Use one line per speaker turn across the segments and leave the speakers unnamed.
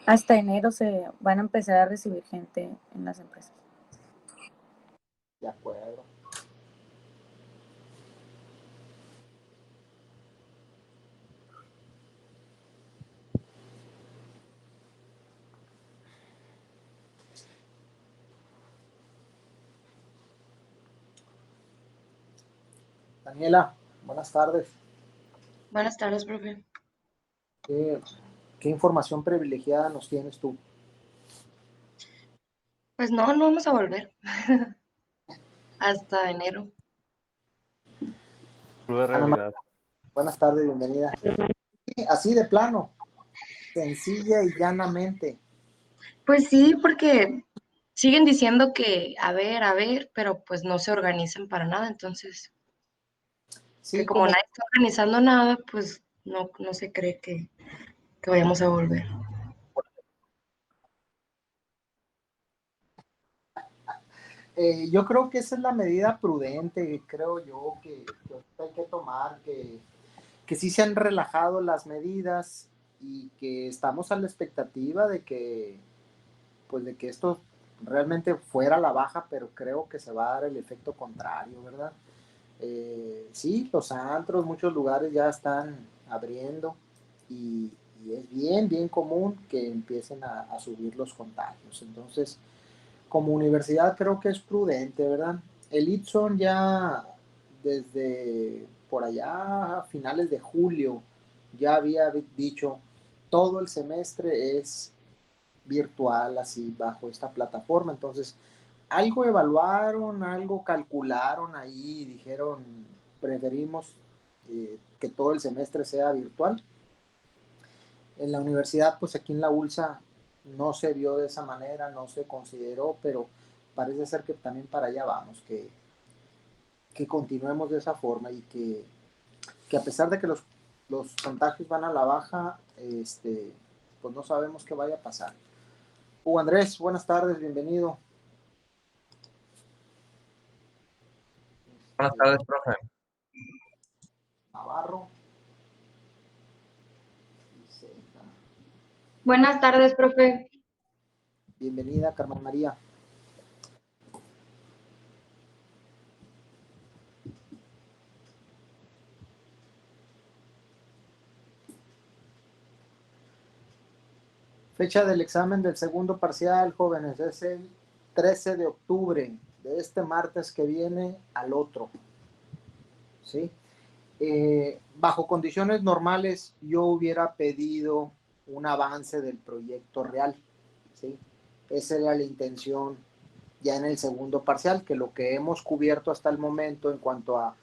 Hasta enero se van a empezar a recibir gente en las empresas.
De acuerdo. Daniela, buenas tardes.
Buenas tardes, profe.
¿Qué información privilegiada nos tienes tú?
Pues no vamos a volver hasta enero.
Cruda
Ana María,
realidad.
buenas tardes, bienvenida. Sí, así de plano, sencilla y llanamente.
Pues sí, porque siguen diciendo que a ver, pero pues no se organizan para nada, entonces, que
Sí,
como
como
nadie está organizando nada, pues no se cree que vayamos a volver.
yo creo que esa es la medida prudente, creo yo, que hay que tomar, que sí se han relajado las medidas y que estamos a la expectativa de que, pues de que esto realmente fuera a la baja, pero creo que se va a dar el efecto contrario, ¿verdad? Sí, los antros, muchos lugares ya están abriendo y, y es bien, bien común que empiecen a subir los contagios. Entonces, como universidad creo que es prudente, ¿verdad? El Itson ya desde por allá a finales de julio ya había dicho todo el semestre es virtual así bajo esta plataforma. Entonces, algo evaluaron, algo calcularon ahí y dijeron preferimos que todo el semestre sea virtual. En la universidad, pues aquí en la ULSA no se vio de esa manera, no se consideró, pero parece ser que también para allá vamos, que continuemos de esa forma y que a pesar de que los contagios van a la baja, pues no sabemos qué vaya a pasar. Hugo Andrés, buenas tardes, bienvenido.
Buenas tardes, profe.
Navarro.
Buenas tardes, profe.
Bienvenida, Carmen María. Fecha del examen del segundo parcial, jóvenes, es el 13 de octubre, de este martes que viene al otro. ¿Sí? Bajo condiciones normales, yo hubiera pedido un avance del proyecto real. ¿Sí? Esa era la intención ya en el segundo parcial, que lo que hemos cubierto hasta el momento en cuanto a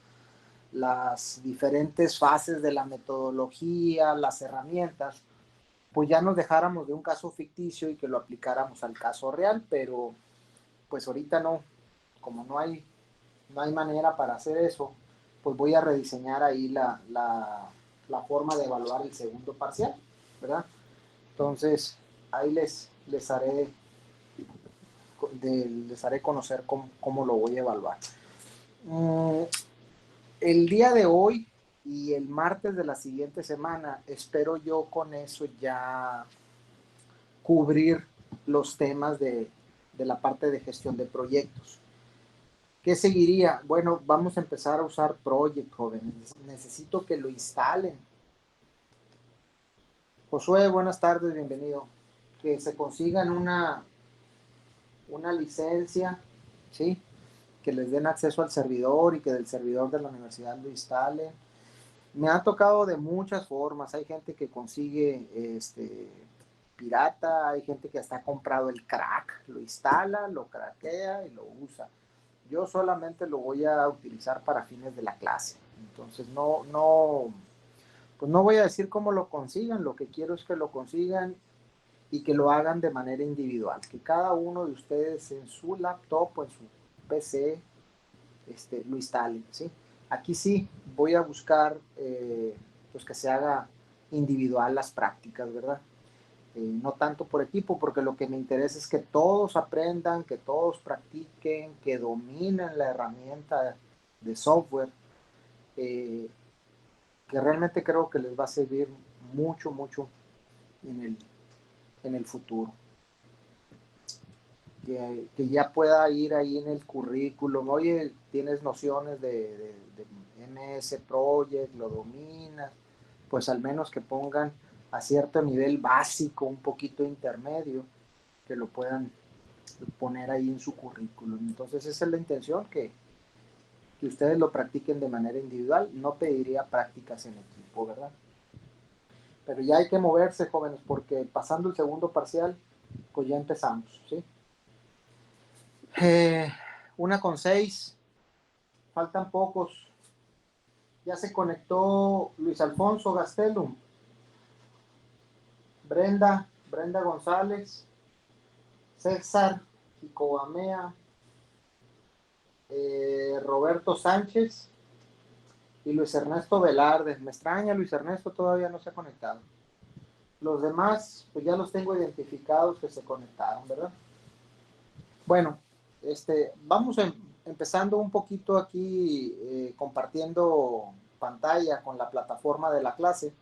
las diferentes fases de la metodología, las herramientas, pues ya nos dejáramos de un caso ficticio y que lo aplicáramos al caso real, pero pues ahorita no, como no hay manera para hacer eso, pues voy a rediseñar ahí la forma de evaluar el segundo parcial, ¿verdad? Entonces, ahí les haré conocer cómo lo voy a evaluar. El día de hoy y el martes de la siguiente semana, espero yo con eso ya cubrir los temas de la parte de gestión de proyectos. ¿Qué seguiría? Bueno, vamos a empezar a usar Project, jóvenes. Necesito que lo instalen. Josué, buenas tardes, bienvenido. Que se consigan una licencia, ¿sí? Que les den acceso al servidor y que del servidor de la universidad lo instalen. Me ha tocado de muchas formas. Hay gente que consigue pirata, hay gente que hasta ha comprado el crack, lo instala, lo craquea y lo usa. Yo solamente lo voy a utilizar para fines de la clase. Entonces pues no voy a decir cómo lo consigan, lo que quiero es que lo consigan y que lo hagan de manera individual, que cada uno de ustedes en su laptop o en su PC lo instalen, ¿sí? Aquí sí voy a buscar pues que se haga individual las prácticas, ¿verdad? No tanto por equipo, porque lo que me interesa es que todos aprendan, que todos practiquen, que dominen la herramienta de software, eh, que realmente creo que les va a servir mucho, mucho en en el futuro. Que ya pueda ir ahí en el currículum, oye, tienes nociones de MS Project, lo dominas, pues al menos que pongan a cierto nivel básico, un poquito intermedio, que lo puedan poner ahí en su currículum. Entonces esa es la intención, que ustedes lo practiquen de manera individual. No pediría prácticas en equipo, ¿verdad? Pero ya hay que moverse, jóvenes, porque pasando el segundo parcial, pues ya empezamos, ¿sí? 1:06, faltan pocos. Ya se conectó Luis Alfonso Gastelum, Brenda González, César Jicobamea, Roberto Sánchez y Luis Ernesto Velarde. Me extraña, Luis Ernesto todavía no se ha conectado. Los demás, pues ya los tengo identificados que se conectaron, ¿verdad? Bueno, vamos empezando un poquito aquí compartiendo pantalla con la plataforma de la clase,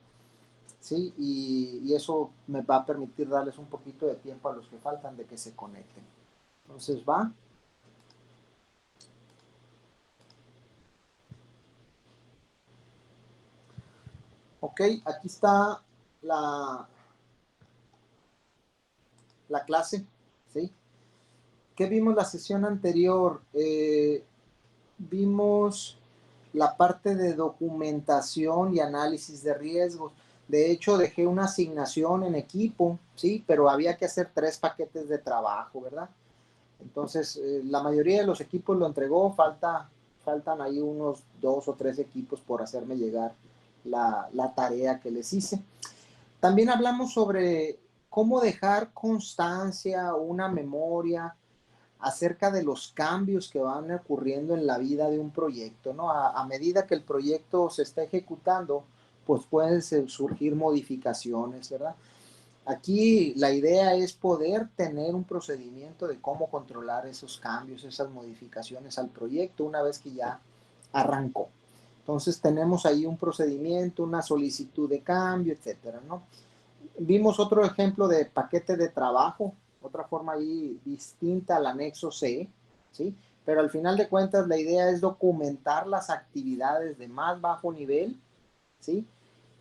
¿sí? Y eso me va a permitir darles un poquito de tiempo a los que faltan de que se conecten. Entonces va. Ok, aquí está la clase, ¿sí? ¿Qué vimos la sesión anterior? Vimos la parte de documentación y análisis de riesgos. De hecho, dejé una asignación en equipo, ¿sí? Pero había que hacer 3 paquetes de trabajo, ¿verdad? Entonces, la mayoría de los equipos lo entregó, faltan ahí unos 2 o 3 equipos por hacerme llegar la tarea que les hice. También hablamos sobre cómo dejar constancia o una memoria acerca de los cambios que van ocurriendo en la vida de un proyecto, ¿no? A medida que el proyecto se está ejecutando, pues pueden surgir modificaciones, ¿verdad? Aquí la idea es poder tener un procedimiento de cómo controlar esos cambios, esas modificaciones al proyecto una vez que ya arrancó. Entonces tenemos ahí un procedimiento, una solicitud de cambio, etcétera, ¿no? Vimos otro ejemplo de paquete de trabajo, otra forma ahí distinta al anexo C, ¿sí? Pero al final de cuentas la idea es documentar las actividades de más bajo nivel, ¿sí?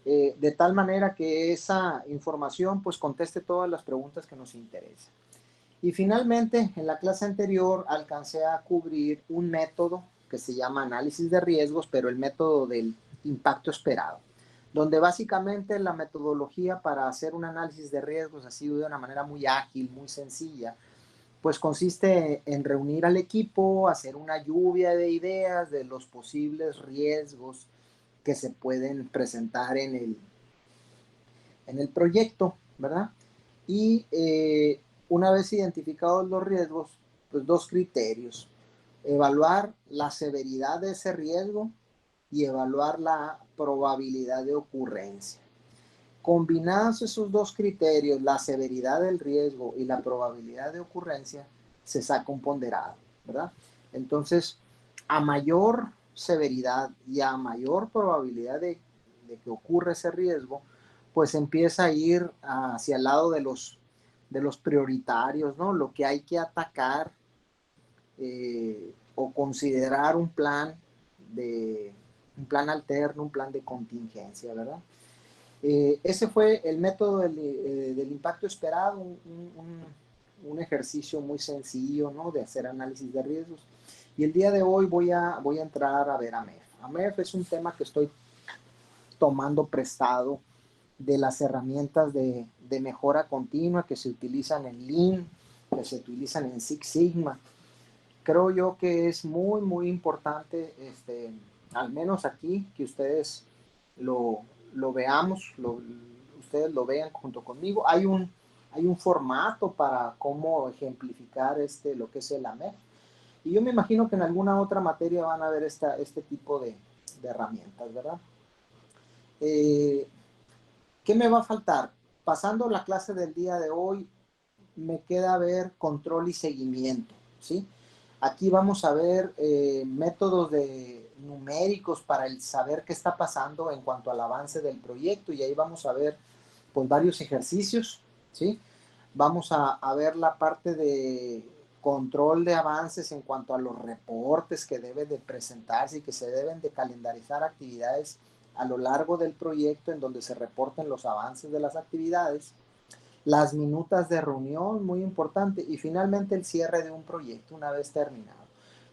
De tal manera que esa información pues conteste todas las preguntas que nos interesan. Y finalmente, en la clase anterior alcancé a cubrir un método que se llama análisis de riesgos, pero el método del impacto esperado, donde básicamente la metodología para hacer un análisis de riesgos ha sido de una manera muy ágil, muy sencilla, pues consiste en reunir al equipo, hacer una lluvia de ideas de los posibles riesgos que se pueden presentar en el proyecto, ¿verdad? Y una vez identificados los riesgos, pues 2 criterios: evaluar la severidad de ese riesgo y evaluar la probabilidad de ocurrencia. Combinados esos 2 criterios, la severidad del riesgo y la probabilidad de ocurrencia, se saca un ponderado, ¿verdad? Entonces, a mayor severidad y a mayor probabilidad de que ocurra ese riesgo, pues empieza a ir hacia el lado de los prioritarios, ¿no? Lo que hay que atacar o considerar un plan alterno, un plan de contingencia, ¿verdad? Ese fue el método del impacto esperado, un ejercicio muy sencillo, ¿no? De hacer análisis de riesgos. Y el día de hoy voy a entrar a ver AMEF. AMEF es un tema que estoy tomando prestado de las herramientas de mejora continua que se utilizan en Lean, que se utilizan en Six Sigma. Creo yo que es muy, muy importante, al menos aquí, que ustedes lo veamos, ustedes lo vean junto conmigo. Hay un formato para cómo ejemplificar lo que es el AMEF. Y yo me imagino que en alguna otra materia van a ver este tipo de herramientas, ¿verdad? ¿Qué me va a faltar? Pasando la clase del día de hoy, me queda ver control y seguimiento, ¿sí? Aquí vamos a ver métodos numéricos para el saber qué está pasando en cuanto al avance del proyecto, y ahí vamos a ver pues varios ejercicios, ¿sí? Vamos a ver la parte de control de avances en cuanto a los reportes que deben de presentarse y que se deben de calendarizar actividades a lo largo del proyecto en donde se reporten los avances de las actividades, las minutas de reunión, muy importante, y finalmente el cierre de un proyecto una vez terminado.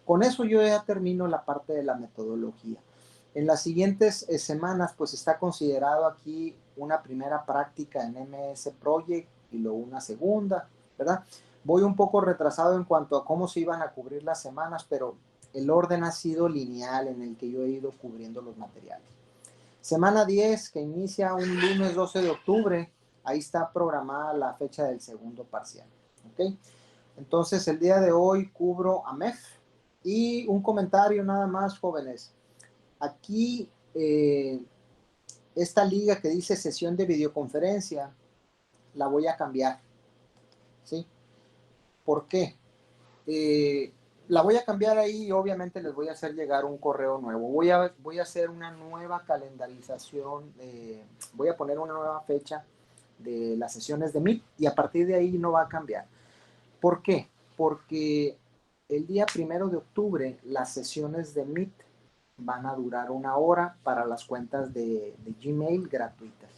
Con eso yo ya termino la parte de la metodología. En las siguientes semanas, pues está considerado aquí una primera práctica en MS Project y luego una segunda, ¿verdad? Voy un poco retrasado en cuanto a cómo se iban a cubrir las semanas, pero el orden ha sido lineal en el que yo he ido cubriendo los materiales. Semana 10, que inicia un lunes 12 de octubre, ahí está programada la fecha del segundo parcial, ¿ok? Entonces, el día de hoy cubro a MEF y un comentario nada más, jóvenes. Aquí, esta liga que dice sesión de videoconferencia, la voy a cambiar, ¿sí? ¿Por qué? La voy a cambiar ahí y obviamente les voy a hacer llegar un correo nuevo. Voy a hacer una nueva calendarización, voy a poner una nueva fecha de las sesiones de Meet y a partir de ahí no va a cambiar. ¿Por qué? Porque el día 1 de octubre las sesiones de Meet van a durar 1 hora para las cuentas de Gmail gratuitas.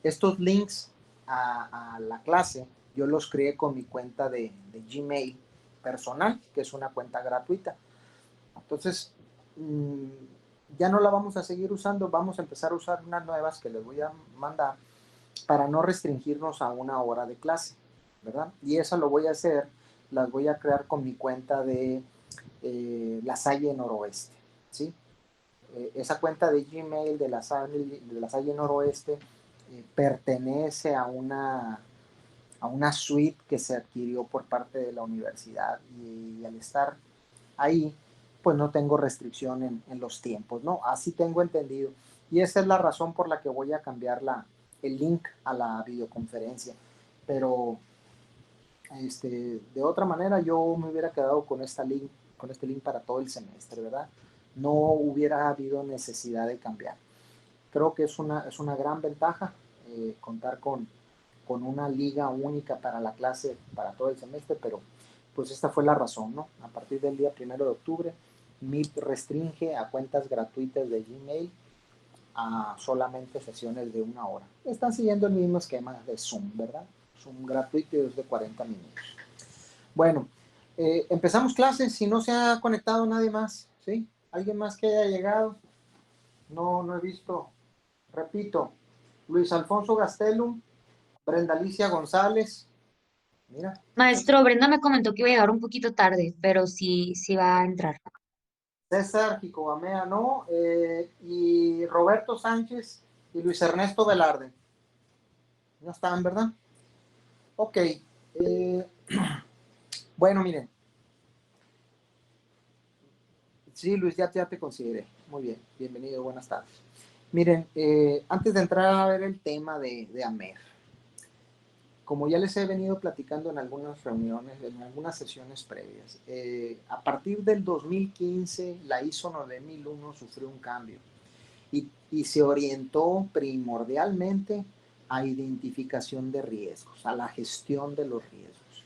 Estos links a la clase yo los creé con mi cuenta de Gmail personal, que es una cuenta gratuita. Entonces, ya no la vamos a seguir usando, vamos a empezar a usar unas nuevas que les voy a mandar para no restringirnos a 1 hora de clase, ¿verdad? Y eso lo voy a hacer, las voy a crear con mi cuenta de La Salle Noroeste, ¿sí? Esa cuenta de Gmail de La Salle Noroeste pertenece a una suite que se adquirió por parte de la universidad y al estar ahí, pues no tengo restricción en los tiempos, ¿no? Así tengo entendido. Y esa es la razón por la que voy a cambiar el link a la videoconferencia. Pero de otra manera yo me hubiera quedado con este link para todo el semestre, ¿verdad? No hubiera habido necesidad de cambiar. Creo que es una gran ventaja contar con una liga única para la clase, para todo el semestre, pero pues esta fue la razón, ¿no? A partir del día 1 de octubre, Meet restringe a cuentas gratuitas de Gmail a solamente sesiones de 1 hora. Están siguiendo el mismo esquema de Zoom, ¿verdad? Zoom gratuito es de 40 minutos. Bueno, empezamos clases. Si no se ha conectado nadie más, ¿sí? ¿Alguien más que haya llegado? No, no he visto. Repito, Luis Alfonso Gastelum, Brenda Alicia González, mira,
Maestro, Brenda me comentó que iba a llegar un poquito tarde, pero sí, sí va a entrar.
César Jicobamea, ¿no? Y Roberto Sánchez y Luis Ernesto Velarde. No están, ¿verdad? Ok. Bueno, miren. Sí, Luis, ya te consideré. Muy bien, bienvenido, buenas tardes. Miren, antes de entrar a ver el tema de AMER, como ya les he venido platicando en algunas reuniones, en algunas sesiones previas, a partir del 2015 la ISO 9001 sufrió un cambio y se orientó primordialmente a identificación de riesgos, a la gestión de los riesgos.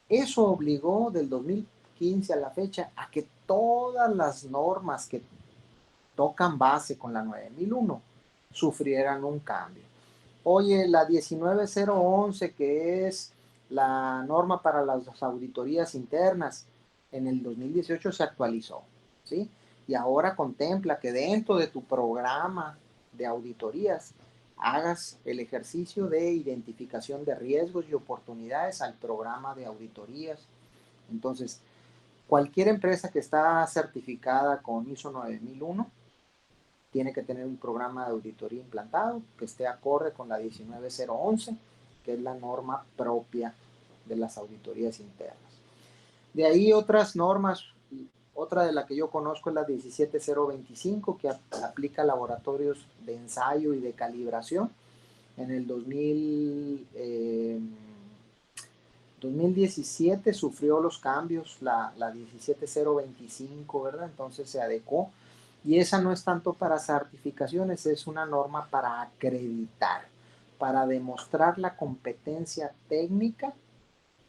Eso obligó del 2015 a la fecha a que todas las normas que tocan base con la 9001 sufrieran un cambio. Oye, la 19011, que es la norma para las auditorías internas, en el 2018 se actualizó, ¿sí? Y ahora contempla que dentro de tu programa de auditorías hagas el ejercicio de identificación de riesgos y oportunidades al programa de auditorías. Entonces, cualquier empresa que está certificada con ISO 9001 tiene que tener un programa de auditoría implantado que esté acorde con la 19011, que es la norma propia de las auditorías internas. De ahí otras normas, otra de la que yo conozco es la 17025, que aplica laboratorios de ensayo y de calibración. En el 2017 sufrió los cambios la 17025, ¿verdad? Entonces se adecuó. Y esa no es tanto para certificaciones, es una norma para para demostrar la competencia técnica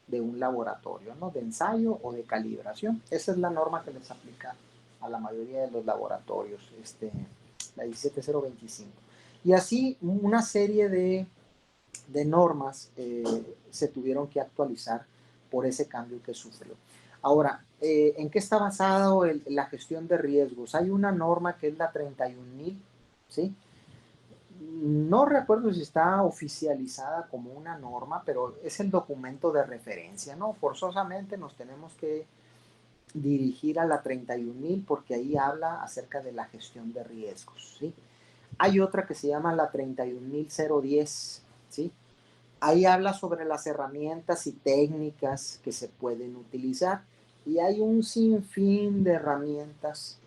de un laboratorio, ¿no? De ensayo o de calibración. Esa es la norma que les aplica a la mayoría de los laboratorios, la 17025. Y así una serie de normas se tuvieron que actualizar por ese cambio que sufrió. Ahora, ¿en qué está basado la gestión de riesgos? Hay una norma que es la 31000, ¿sí? No recuerdo si está oficializada como una norma, pero es el documento de referencia, ¿no? Forzosamente nos tenemos que dirigir a la 31000 porque ahí habla acerca de la gestión de riesgos, ¿sí? Hay otra que se llama la 31010, ¿sí? Ahí habla sobre las herramientas y técnicas que se pueden utilizar y hay un sinfín de herramientas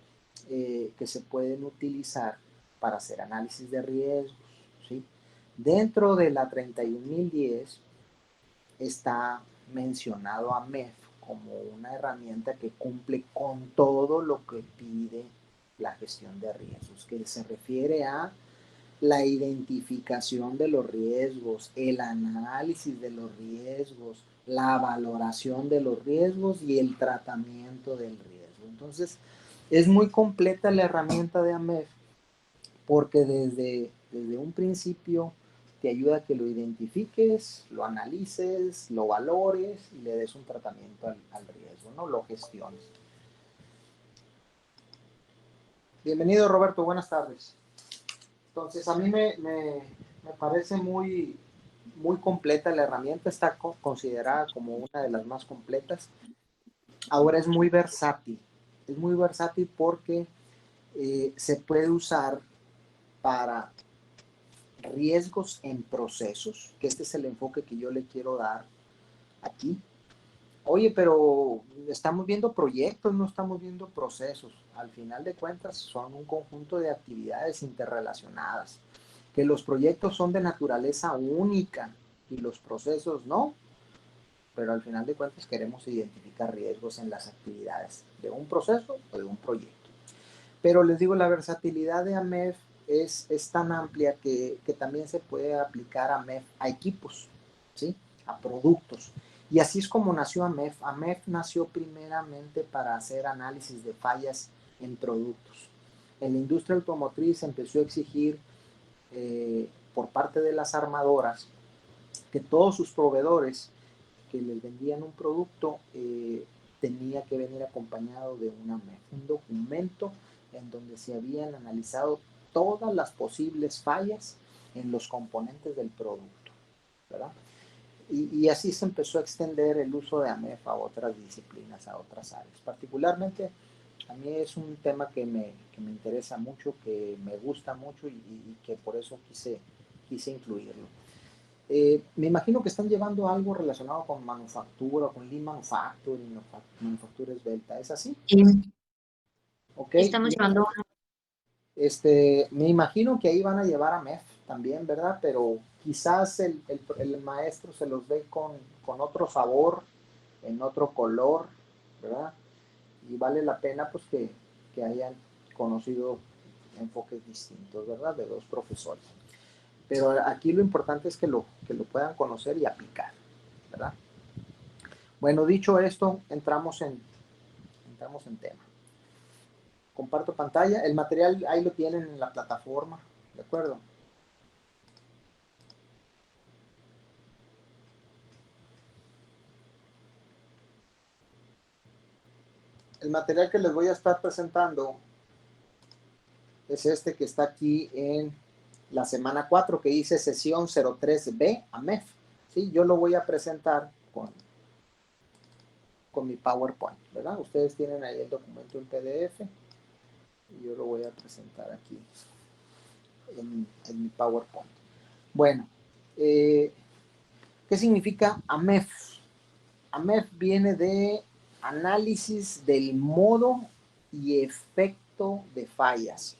que se pueden utilizar para hacer análisis de riesgos, ¿sí? Dentro de la 31010 está mencionado a MEF como una herramienta que cumple con todo lo que pide la gestión de riesgos, que se refiere a la identificación de los riesgos, el análisis de los riesgos, la valoración de los riesgos y el tratamiento del riesgo. Entonces, es muy completa la herramienta de AMEF porque desde un principio te ayuda a que lo identifiques, lo analices, lo valores y le des un tratamiento al riesgo, ¿no? Lo gestiones. Bienvenido, Roberto, buenas tardes. Entonces, a mí me parece muy completa la herramienta, está considerada como una de las más completas. Ahora es muy versátil porque se puede usar para riesgos en procesos, que este es el enfoque que yo le quiero dar aquí. Oye, pero estamos viendo proyectos, no estamos viendo procesos. Al final de cuentas son un conjunto de actividades interrelacionadas, que los proyectos son de naturaleza única y los procesos no, pero al final de cuentas queremos identificar riesgos en las actividades de un proceso o de un proyecto. Pero les digo, la versatilidad de AMEF es tan amplia que también se puede aplicar AMEF a equipos, ¿sí? A productos. Y así es como nació AMEF. AMEF nació primeramente para hacer análisis de fallas en productos. En la industria automotriz empezó a exigir por parte de las armadoras que todos sus proveedores que les vendían un producto tenía que venir acompañado de una AMEF, un documento en donde se habían analizado todas las posibles fallas en los componentes del producto, ¿verdad? Y así se empezó a extender el uso de AMEF a otras disciplinas, a otras áreas. Particularmente, a mí es un tema que me interesa mucho, que me gusta mucho y que por eso quise incluirlo. Me imagino que están llevando algo relacionado con manufactura, con Lean Manufacturing, manufactura esbelta, ¿es así?
Y
Ok,
estamos llevando
me imagino que ahí van a llevar a MEF también, ¿verdad? Pero quizás el maestro se los ve con otro sabor, en otro color, ¿verdad? Y vale la pena pues que hayan conocido enfoques distintos, ¿verdad? De dos profesores. Pero aquí lo importante es que lo puedan conocer y aplicar, ¿verdad? Bueno, dicho esto, entramos en tema. Comparto pantalla. El material ahí lo tienen en la plataforma, ¿de acuerdo? El material que les voy a estar presentando es este que está aquí en la semana 4, que dice sesión 03B AMEF. ¿Sí? Yo lo voy a presentar con mi PowerPoint, ¿verdad? Ustedes tienen ahí el documento en PDF y yo lo voy a presentar aquí en mi PowerPoint. Bueno, ¿qué significa AMEF? AMEF viene de análisis del modo y efecto de fallas.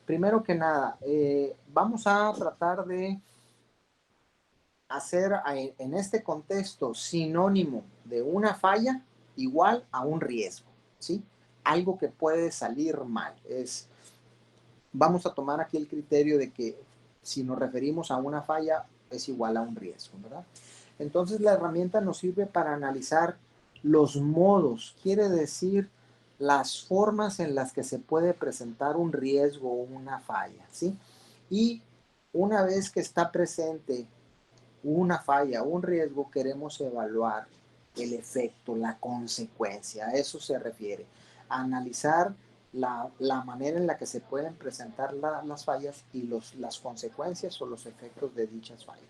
Primero que nada, vamos a tratar de hacer en este contexto sinónimo de una falla igual a un riesgo, ¿sí? Algo que puede salir mal. Vamos a tomar aquí el criterio de que si nos referimos a una falla, es igual a un riesgo, ¿verdad? Entonces la herramienta nos sirve para analizar los modos, quiere decir las formas en las que se puede presentar un riesgo o una falla, ¿sí? Y una vez que está presente una falla, un riesgo, queremos evaluar el efecto, la consecuencia. A eso se refiere. A analizar la manera en la que se pueden presentar las fallas y las consecuencias o los efectos de dichas fallas.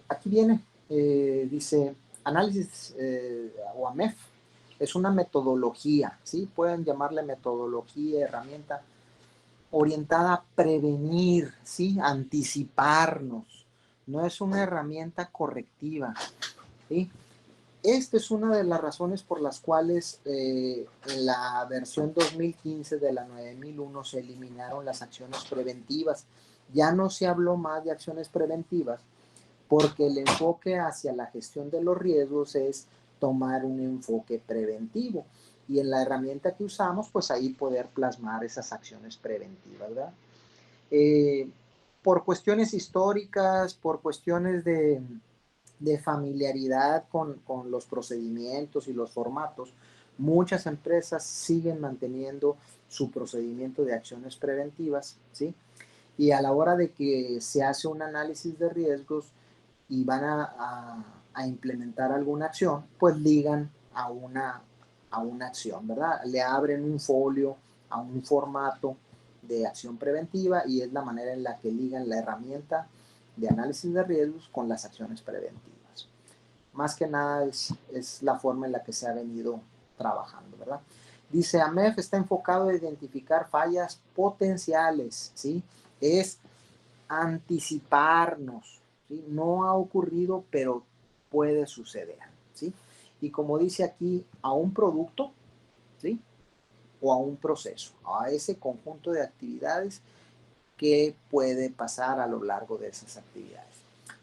Aquí viene, dice, análisis o AMEF es una metodología, ¿sí? Pueden llamarle metodología, herramienta orientada a prevenir, ¿sí? Anticiparnos. No es una herramienta correctiva, ¿sí? Esta es una de las razones por las cuales en la versión 2015 de la 9001 se eliminaron las acciones preventivas. Ya no se habló más de acciones preventivas porque el enfoque hacia la gestión de los riesgos es tomar un enfoque preventivo. Y en la herramienta que usamos, pues ahí poder plasmar esas acciones preventivas, ¿verdad? Eh, por cuestiones históricas, por cuestiones de familiaridad con los procedimientos y los formatos, muchas empresas siguen manteniendo su procedimiento de acciones preventivas, ¿sí? Y a la hora de que se hace un análisis de riesgos y van a implementar alguna acción, pues ligan a una acción, ¿verdad? Le abren un folio a un formato de acción preventiva y es la manera en la que ligan la herramienta de análisis de riesgos con las acciones preventivas. Más que nada es la forma en la que se ha venido trabajando, ¿verdad? Dice, AMEF está enfocado a identificar fallas potenciales, ¿sí? Es anticiparnos, ¿sí? No ha ocurrido, pero puede suceder, ¿sí? Y como dice aquí, a un producto, ¿sí? O a un proceso, a ese conjunto de actividades que puede pasar a lo largo de esas actividades.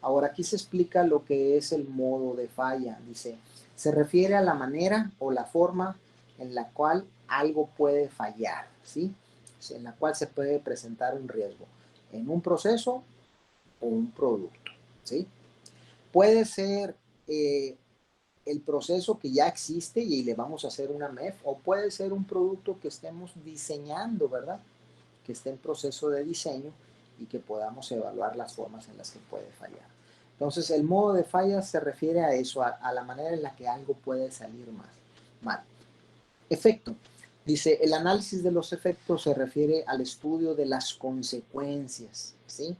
Ahora aquí se explica lo que es el modo de falla. Dice, se refiere a la manera o la forma en la cual algo puede fallar, ¿sí? En la cual se puede presentar un riesgo en un proceso o un producto, ¿sí? Puede ser el proceso que ya existe y le vamos a hacer una MEF, o puede ser un producto que estemos diseñando, ¿verdad? Que esté en proceso de diseño y que podamos evaluar las formas en las que puede fallar. Entonces, el modo de falla se refiere a eso, a la manera en la que algo puede salir mal. Efecto. Dice, el análisis de los efectos se refiere al estudio de las consecuencias, ¿sí?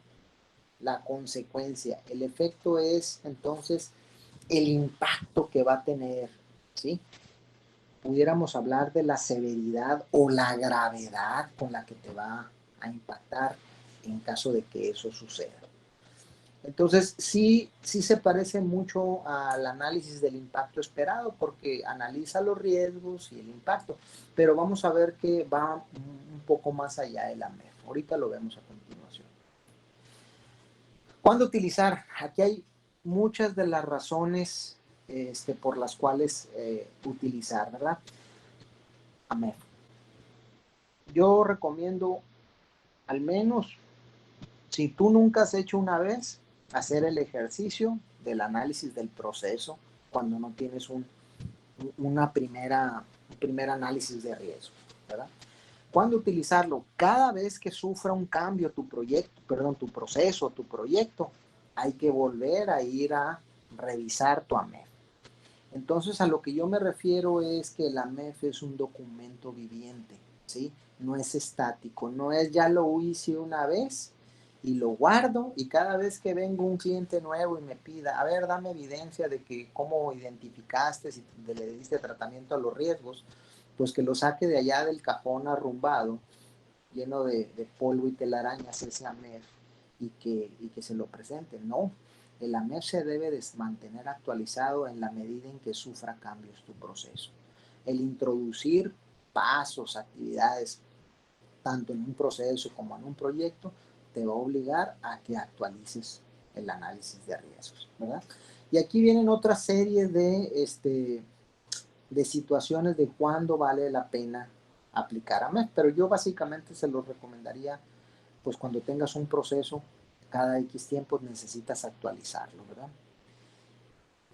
La consecuencia. El efecto es, entonces, el impacto que va a tener, ¿sí? Pudiéramos hablar de la severidad o la gravedad con la que te va a impactar en caso de que eso suceda. Entonces, sí se parece mucho al análisis del impacto esperado porque analiza los riesgos y el impacto, pero vamos a ver que va un poco más allá de la MEF. Ahorita lo vemos a continuación. ¿Cuándo utilizar? Aquí hay muchas de las razones por las cuales utilizar, ¿verdad? AMEF. Yo recomiendo, al menos, si tú nunca has hecho una vez, hacer el ejercicio del análisis del proceso cuando no tienes un primer análisis de riesgo, ¿verdad? ¿Cuándo utilizarlo? Cada vez que sufra un cambio tu proceso, tu proyecto, hay que volver a ir a revisar tu AMEF. Entonces, a lo que yo me refiero es que el AMEF es un documento viviente, ¿sí? No es estático, no es ya lo hice una vez y lo guardo y cada vez que venga un cliente nuevo y me pida, a ver, dame evidencia de que cómo identificaste, si le diste tratamiento a los riesgos, pues que lo saque de allá del cajón arrumbado, lleno de polvo y telarañas ese AMEF y que se lo presente. No, el AMEF se debe de mantener actualizado en la medida en que sufra cambios tu proceso. El introducir pasos, actividades, tanto en un proceso como en un proyecto, te va a obligar a que actualices el análisis de riesgos, ¿verdad? Y aquí vienen otra serie de situaciones de cuándo vale la pena aplicar AMEF, pero yo básicamente se los recomendaría pues cuando tengas un proceso cada X tiempo necesitas actualizarlo, ¿verdad?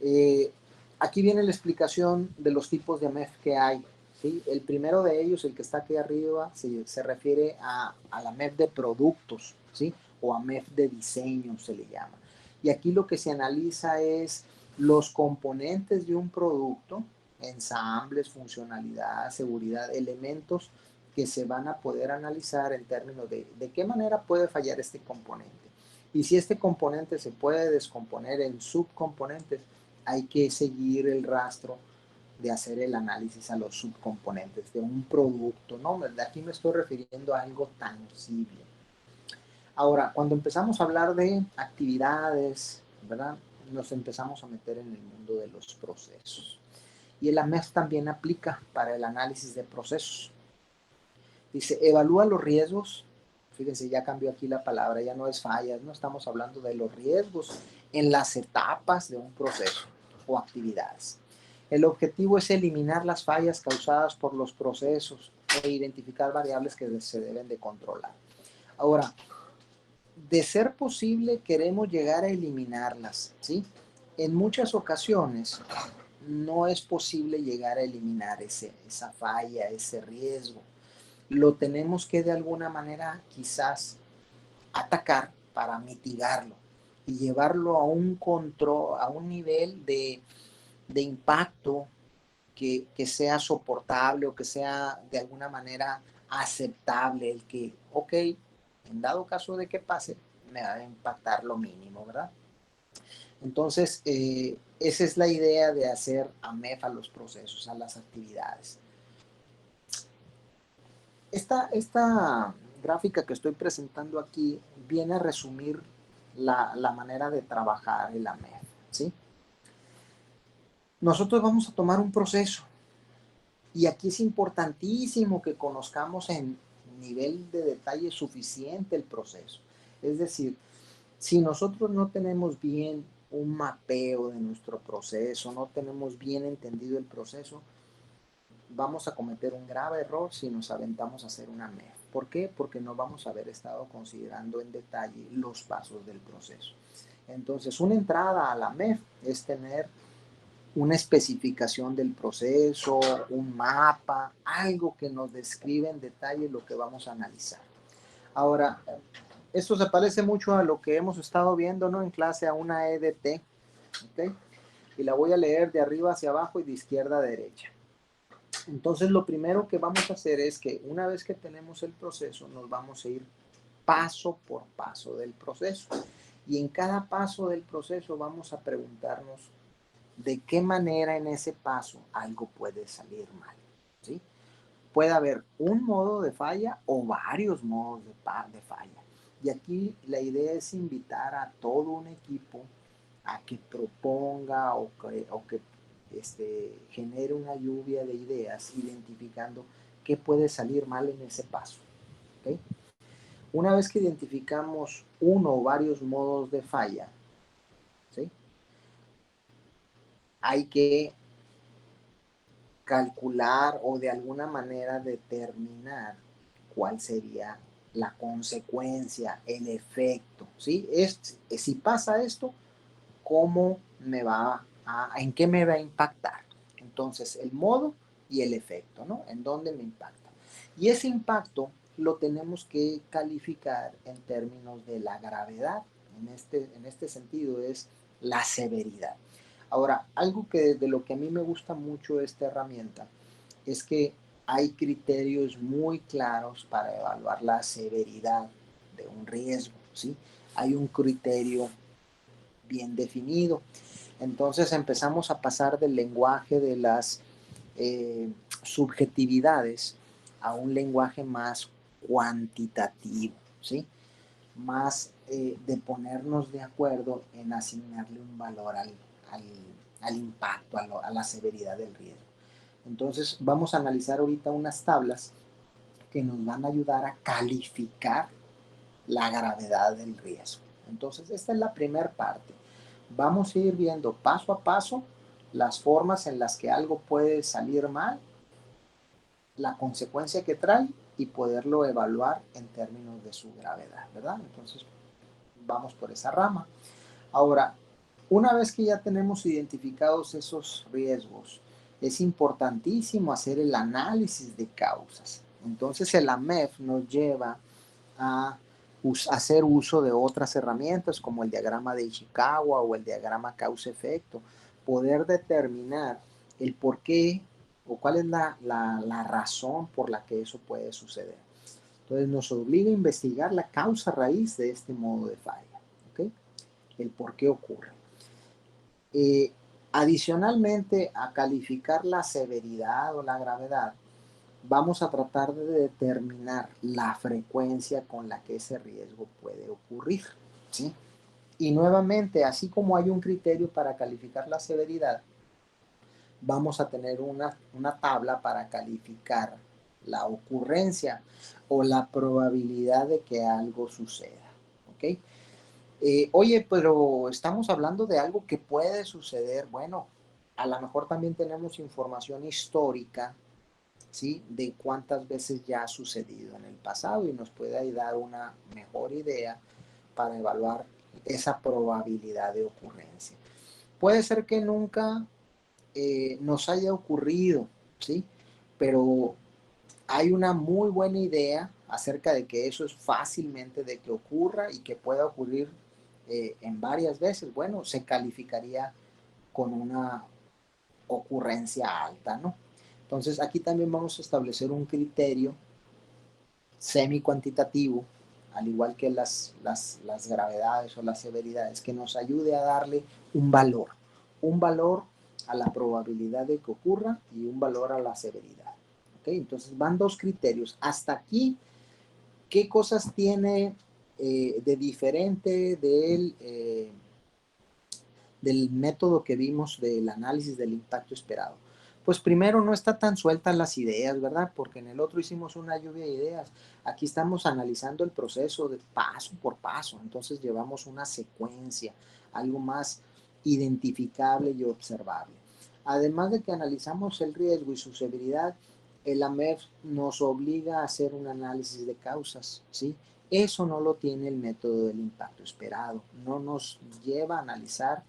Eh, Aquí viene la explicación de los tipos de MEF que hay, ¿sí? El primero de ellos, el que está aquí arriba, se refiere a la MEF de productos, ¿sí? O a MEF de diseño se le llama. Y aquí lo que se analiza es los componentes de un producto, ensambles, funcionalidad, seguridad, elementos que se van a poder analizar en términos de qué manera puede fallar este componente. Y si este componente se puede descomponer en subcomponentes, hay que seguir el rastro de hacer el análisis a los subcomponentes de un producto, ¿no? Aquí me estoy refiriendo a algo tangible. Ahora, cuando empezamos a hablar de actividades, ¿verdad? Nos empezamos a meter en el mundo de los procesos. Y el AMEF también aplica para el análisis de procesos. Dice, evalúa los riesgos. Fíjense, ya cambió aquí la palabra, ya no es fallas, no estamos hablando de los riesgos en las etapas de un proceso o actividades. El objetivo es eliminar las fallas causadas por los procesos e identificar variables que se deben de controlar. Ahora, de ser posible, queremos llegar a eliminarlas, ¿sí? En muchas ocasiones no es posible llegar a eliminar esa falla, ese riesgo. Lo tenemos que de alguna manera quizás atacar para mitigarlo y llevarlo a un control, a un nivel de impacto que sea soportable o que sea de alguna manera aceptable, el que, ok, en dado caso de que pase, me va a impactar lo mínimo, ¿verdad? Entonces, esa es la idea de hacer AMEF a los procesos, a las actividades. Esta gráfica que estoy presentando aquí viene a resumir la manera de trabajar el AMEF, ¿sí? Nosotros vamos a tomar un proceso y aquí es importantísimo que conozcamos en nivel de detalle suficiente el proceso. Es decir, si nosotros no tenemos bien un mapeo de nuestro proceso, no tenemos bien entendido el proceso, vamos a cometer un grave error si nos aventamos a hacer una MEF. ¿Por qué? Porque no vamos a haber estado considerando en detalle los pasos del proceso. Entonces, una entrada a la MEF es tener una especificación del proceso, un mapa, algo que nos describe en detalle lo que vamos a analizar. Ahora, esto se parece mucho a lo que hemos estado viendo, ¿no? En clase a una EDT, ¿ok? Y la voy a leer de arriba hacia abajo y de izquierda a derecha. Entonces, lo primero que vamos a hacer es que una vez que tenemos el proceso, nos vamos a ir paso por paso del proceso. Y en cada paso del proceso vamos a preguntarnos de qué manera en ese paso algo puede salir mal, ¿sí? Puede haber un modo de falla o varios modos de falla. Y aquí la idea es invitar a todo un equipo a que proponga o que genere una lluvia de ideas identificando qué puede salir mal en ese paso, ¿okay? Una vez que identificamos uno o varios modos de falla, ¿sí? Hay que calcular o de alguna manera determinar cuál sería la consecuencia, el efecto, ¿sí? Si pasa esto, ¿cómo me va en qué me va a impactar? Entonces, el modo y el efecto, ¿no? ¿En dónde me impacta? Y ese impacto lo tenemos que calificar en términos de la gravedad. En este sentido es la severidad. Ahora, algo que de lo que a mí me gusta mucho de esta herramienta es que hay criterios muy claros para evaluar la severidad de un riesgo, ¿sí? Hay un criterio bien definido. Entonces empezamos a pasar del lenguaje de las subjetividades a un lenguaje más cuantitativo, ¿sí? Más de ponernos de acuerdo en asignarle un valor al, al impacto, a la severidad del riesgo. Entonces vamos a analizar ahorita unas tablas que nos van a ayudar a calificar la gravedad del riesgo. Entonces esta es la primera parte. Vamos a ir viendo paso a paso las formas en las que algo puede salir mal, la consecuencia que trae y poderlo evaluar en términos de su gravedad, ¿verdad? Entonces vamos por esa rama. Ahora, una vez que ya tenemos identificados esos riesgos, es importantísimo hacer el análisis de causas. Entonces el AMEF nos lleva a hacer uso de otras herramientas como el diagrama de Ishikawa o el diagrama causa-efecto, poder determinar el por qué o cuál es la razón por la que eso puede suceder. Entonces nos obliga a investigar la causa raíz de este modo de falla, ¿ok? El por qué ocurre. Adicionalmente a calificar la severidad o la gravedad, vamos a tratar de determinar la frecuencia con la que ese riesgo puede ocurrir, ¿sí? Y nuevamente, así como hay un criterio para calificar la severidad, vamos a tener una tabla para calificar la ocurrencia o la probabilidad de que algo suceda, ¿ok? Oye, pero estamos hablando de algo que puede suceder. Bueno, a lo mejor también tenemos información histórica, ¿sí? De cuántas veces ya ha sucedido en el pasado y nos puede dar una mejor idea para evaluar esa probabilidad de ocurrencia. Puede ser que nunca nos haya ocurrido, ¿sí? Pero hay una muy buena idea acerca de que eso es fácilmente de que ocurra y que pueda ocurrir en varias veces. Bueno, se calificaría con una ocurrencia alta, ¿no? Entonces aquí también vamos a establecer un criterio semi-cuantitativo, al igual que las gravedades o las severidades, que nos ayude a darle un valor a la probabilidad de que ocurra y un valor a la severidad. ¿Okay? Entonces van dos criterios. Hasta aquí, ¿qué cosas tiene de diferente del método que vimos del análisis del impacto esperado? Pues primero, no está tan sueltas las ideas, ¿verdad? Porque en el otro hicimos una lluvia de ideas. Aquí estamos analizando el proceso de paso por paso. Entonces llevamos una secuencia, algo más identificable y observable. Además de que analizamos el riesgo y su severidad, el AMEF nos obliga a hacer un análisis de causas, ¿sí? Eso no lo tiene el método del impacto esperado. No nos lleva a analizar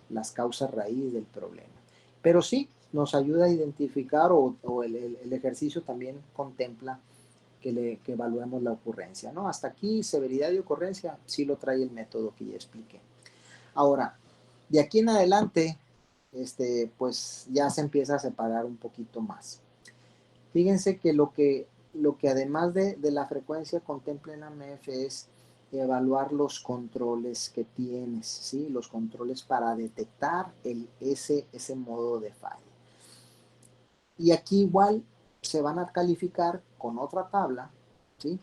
las causas raíz del problema. Pero sí nos ayuda a identificar o el ejercicio también contempla que evaluemos la ocurrencia, ¿no? Hasta aquí, severidad y ocurrencia, sí lo trae el método que ya expliqué. Ahora, de aquí en adelante, pues ya se empieza a separar un poquito más. Fíjense que lo que además de la frecuencia contempla en AMEF es evaluar los controles que tienes, ¿sí? Los controles para detectar ese modo de falla. Y aquí igual se van a calificar con otra tabla, ¿sí?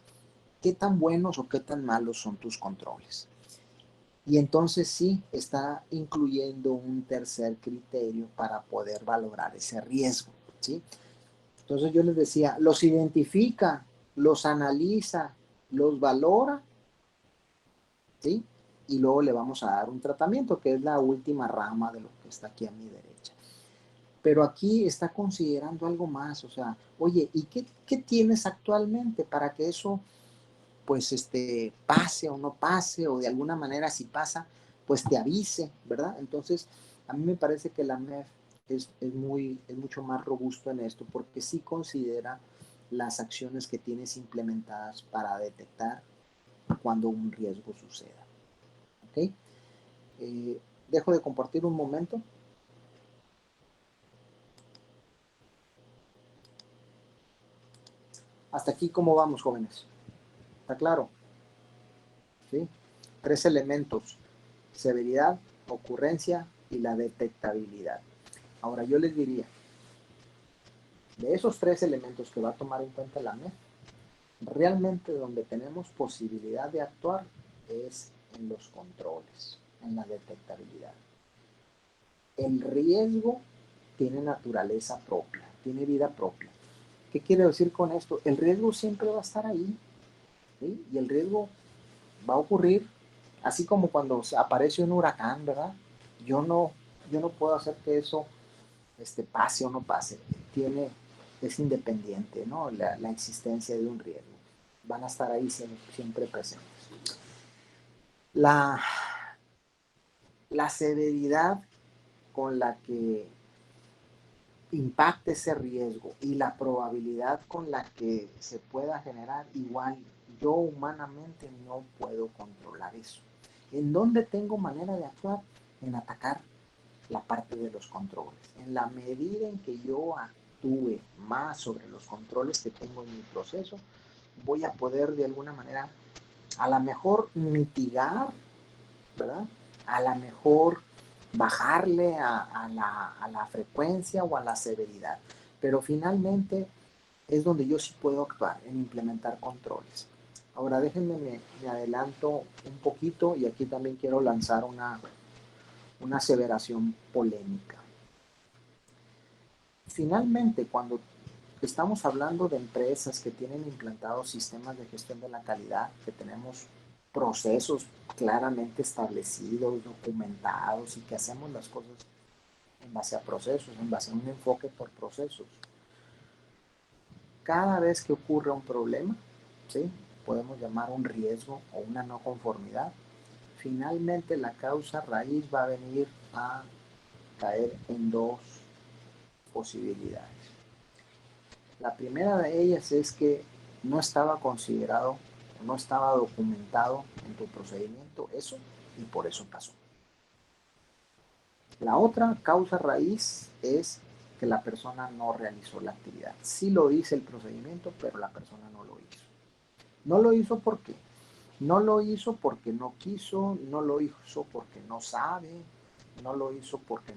¿Qué tan buenos o qué tan malos son tus controles? Y entonces sí, está incluyendo un tercer criterio para poder valorar ese riesgo, ¿sí? Entonces yo les decía, los identifica, los analiza, los valora, ¿sí? Y luego le vamos a dar un tratamiento, que es la última rama de lo que está aquí a mi derecha. Pero aquí está considerando algo más, o sea, oye, ¿y qué tienes actualmente para que eso, pues, pase o no pase, o de alguna manera si pasa, pues te avise, ¿verdad? Entonces, a mí me parece que la MEF es mucho más robusto en esto, porque sí considera las acciones que tienes implementadas para detectar cuando un riesgo suceda. ¿Ok? Dejo de compartir un momento. Hasta aquí, ¿cómo vamos, jóvenes? ¿Está claro? ¿Sí? 3 elementos: severidad, ocurrencia y la detectabilidad. Ahora yo les diría, de esos 3 elementos que va a tomar en cuenta la MEF, realmente donde tenemos posibilidad de actuar es en los controles, en la detectabilidad. El riesgo tiene naturaleza propia, tiene vida propia. ¿Qué quiere decir con esto? El riesgo siempre va a estar ahí, ¿sí? Y el riesgo va a ocurrir, así como cuando aparece un huracán, ¿verdad? Yo no, yo no puedo hacer que eso pase o no pase. Es independiente, ¿no? La existencia de un riesgo. Van a estar ahí siempre presentes. La, la severidad con la que impacte ese riesgo y la probabilidad con la que se pueda generar, igual yo humanamente no puedo controlar eso. ¿En dónde tengo manera de actuar? En atacar la parte de los controles. En la medida en que yo actúe más sobre los controles que tengo en mi proceso, voy a poder de alguna manera a lo mejor mitigar, ¿verdad? A lo mejor bajarle a la frecuencia o a la severidad. Pero finalmente es donde yo sí puedo actuar, en implementar controles. Ahora déjenme, me adelanto un poquito y aquí también quiero lanzar una aseveración polémica. Finalmente, cuando estamos hablando de empresas que tienen implantados sistemas de gestión de la calidad, que tenemos procesos claramente establecidos, documentados y que hacemos las cosas en base a procesos, en base a un enfoque por procesos. Cada vez que ocurre un problema, ¿sí? Podemos llamar un riesgo o una no conformidad, finalmente la causa raíz va a venir a caer en dos posibilidades. La primera de ellas es que no estaba considerado, no estaba documentado en tu procedimiento eso y por eso pasó. La otra causa raíz es que la persona no realizó la actividad. Sí lo dice el procedimiento, pero la persona no lo hizo. No lo hizo porque no lo hizo porque no quiso, no lo hizo porque no sabe, no lo hizo porque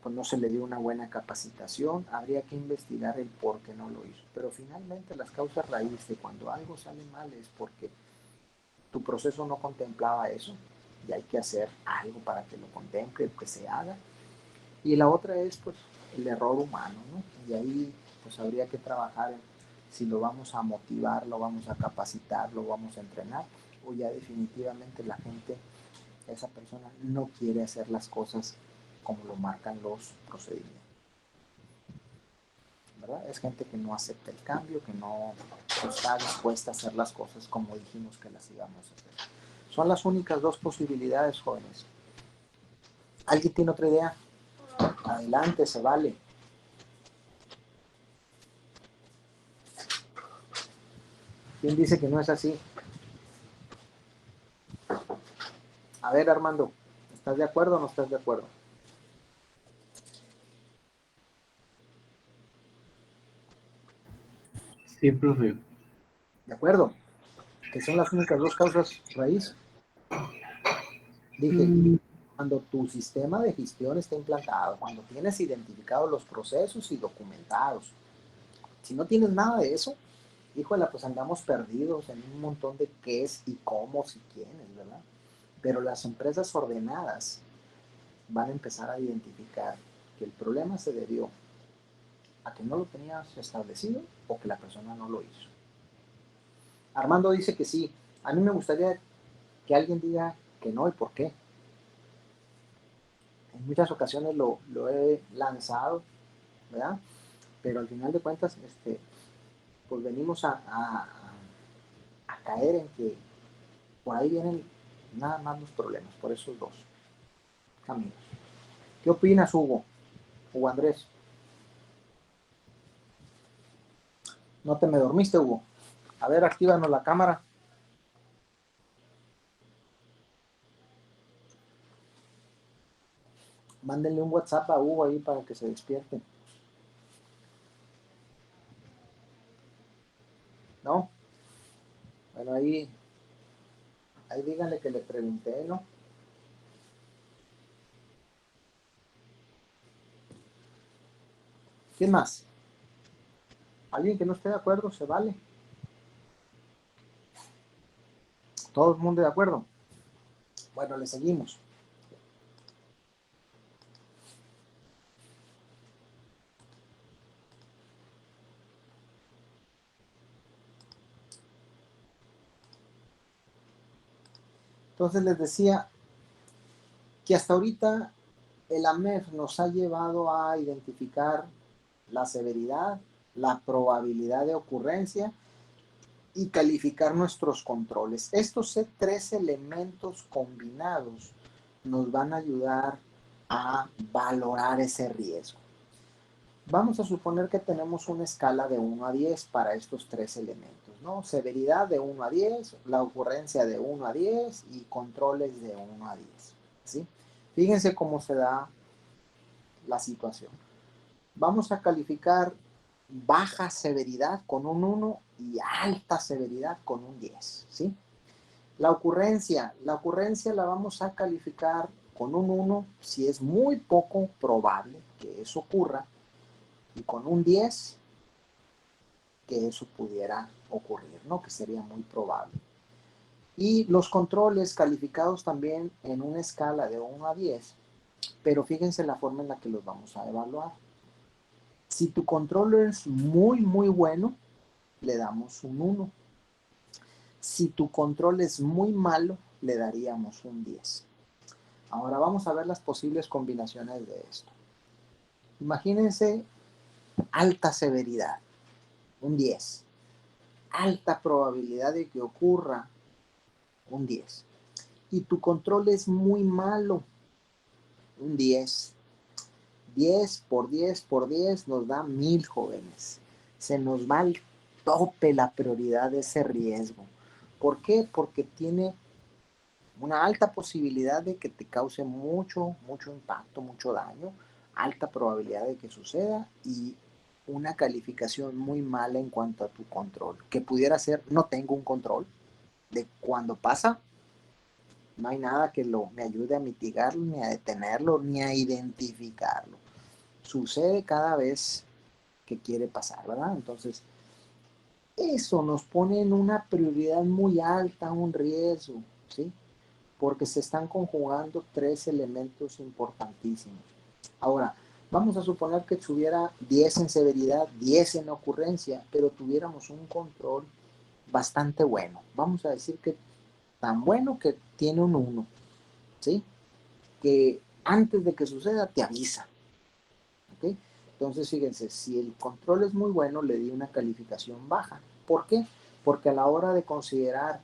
pues no se le dio una buena capacitación. Habría que investigar el por qué no lo hizo. Pero finalmente las causas raíz de cuando algo sale mal es porque tu proceso no contemplaba eso y hay que hacer algo para que lo contemple, que se haga. Y la otra es pues el error humano, ¿no? Y ahí pues habría que trabajar en si lo vamos a motivar, lo vamos a capacitar, lo vamos a entrenar, o ya definitivamente la gente, esa persona no quiere hacer las cosas como lo marcan los procedimientos, ¿verdad? Es gente que no acepta el cambio, que no está dispuesta a hacer las cosas como dijimos que las íbamos a hacer. Son las únicas dos posibilidades, jóvenes. ¿Alguien tiene otra idea? Adelante, se vale. ¿Quién dice que no es así? A ver, Armando, ¿estás de acuerdo o no estás de acuerdo?
Sí, profe.
¿De acuerdo? Que son las únicas dos causas raíz. Dije,
Mm,
cuando tu sistema de gestión está implantado, cuando tienes identificados los procesos y documentados, si no tienes nada de eso, híjole, pues andamos perdidos en un montón de qué es y cómo si quiénes, ¿verdad? Pero las empresas ordenadas van a empezar a identificar que el problema se debió a que no lo tenías establecido o que la persona no lo hizo. Armando dice que sí. A mí me gustaría que alguien diga que no y por qué. En muchas ocasiones lo he lanzado, ¿verdad? Pero al final de cuentas, pues venimos a caer en que por ahí vienen nada más los problemas, por esos dos caminos. ¿Qué opinas, Hugo? Hugo Andrés. ¿No te me dormiste, Hugo? A ver, actívanos la cámara. Mándenle un WhatsApp a Hugo ahí para que se despierte. ¿No? Bueno, ahí díganle que le pregunté, ¿no? ¿Quién más? ¿Alguien que no esté de acuerdo? Se vale. ¿Todo el mundo de acuerdo? Bueno, le seguimos. Entonces les decía que hasta ahorita el AMEF nos ha llevado a identificar la severidad, la probabilidad de ocurrencia y calificar nuestros controles. Estos tres elementos combinados nos van a ayudar a valorar ese riesgo. Vamos a suponer que tenemos una escala de 1 a 10 para estos tres elementos, ¿no? Severidad de 1 a 10, la ocurrencia de 1 a 10 y controles de 1 a 10, ¿sí? Fíjense cómo se da la situación. Vamos a calificar baja severidad con un 1 y alta severidad con un 10, ¿sí? La ocurrencia la vamos a calificar con un 1 si es muy poco probable que eso ocurra y con un 10 que eso pudiera ocurrir, ¿no? Que sería muy probable. Y los controles calificados también en una escala de 1 a 10, pero fíjense la forma en la que los vamos a evaluar. Si tu control es muy, muy bueno, le damos un 1. Si tu control es muy malo, le daríamos un 10. Ahora vamos a ver las posibles combinaciones de esto. Imagínense alta severidad, un 10. Alta probabilidad de que ocurra, un 10. Y tu control es muy malo, un 10. 10 por 10 por 10 nos da 1000, jóvenes. Se nos va al tope la prioridad de ese riesgo. ¿Por qué? Porque tiene una alta posibilidad de que te cause mucho impacto, mucho daño, alta probabilidad de que suceda y una calificación muy mala en cuanto a tu control, que pudiera ser no tengo un control de cuando pasa, no hay nada que me ayude a mitigarlo, ni a detenerlo, ni a identificarlo. Sucede cada vez que quiere pasar, ¿verdad? Entonces, eso nos pone en una prioridad muy alta, un riesgo, ¿sí? Porque se están conjugando tres elementos importantísimos. Ahora, vamos a suponer que tuviera 10 en severidad, 10 en ocurrencia, pero tuviéramos un control bastante bueno. Vamos a decir que tan bueno que tiene un 1, ¿sí? Que antes de que suceda te avisa, ¿ok? Entonces, fíjense, si el control es muy bueno, le di una calificación baja. ¿Por qué? Porque a la hora de considerar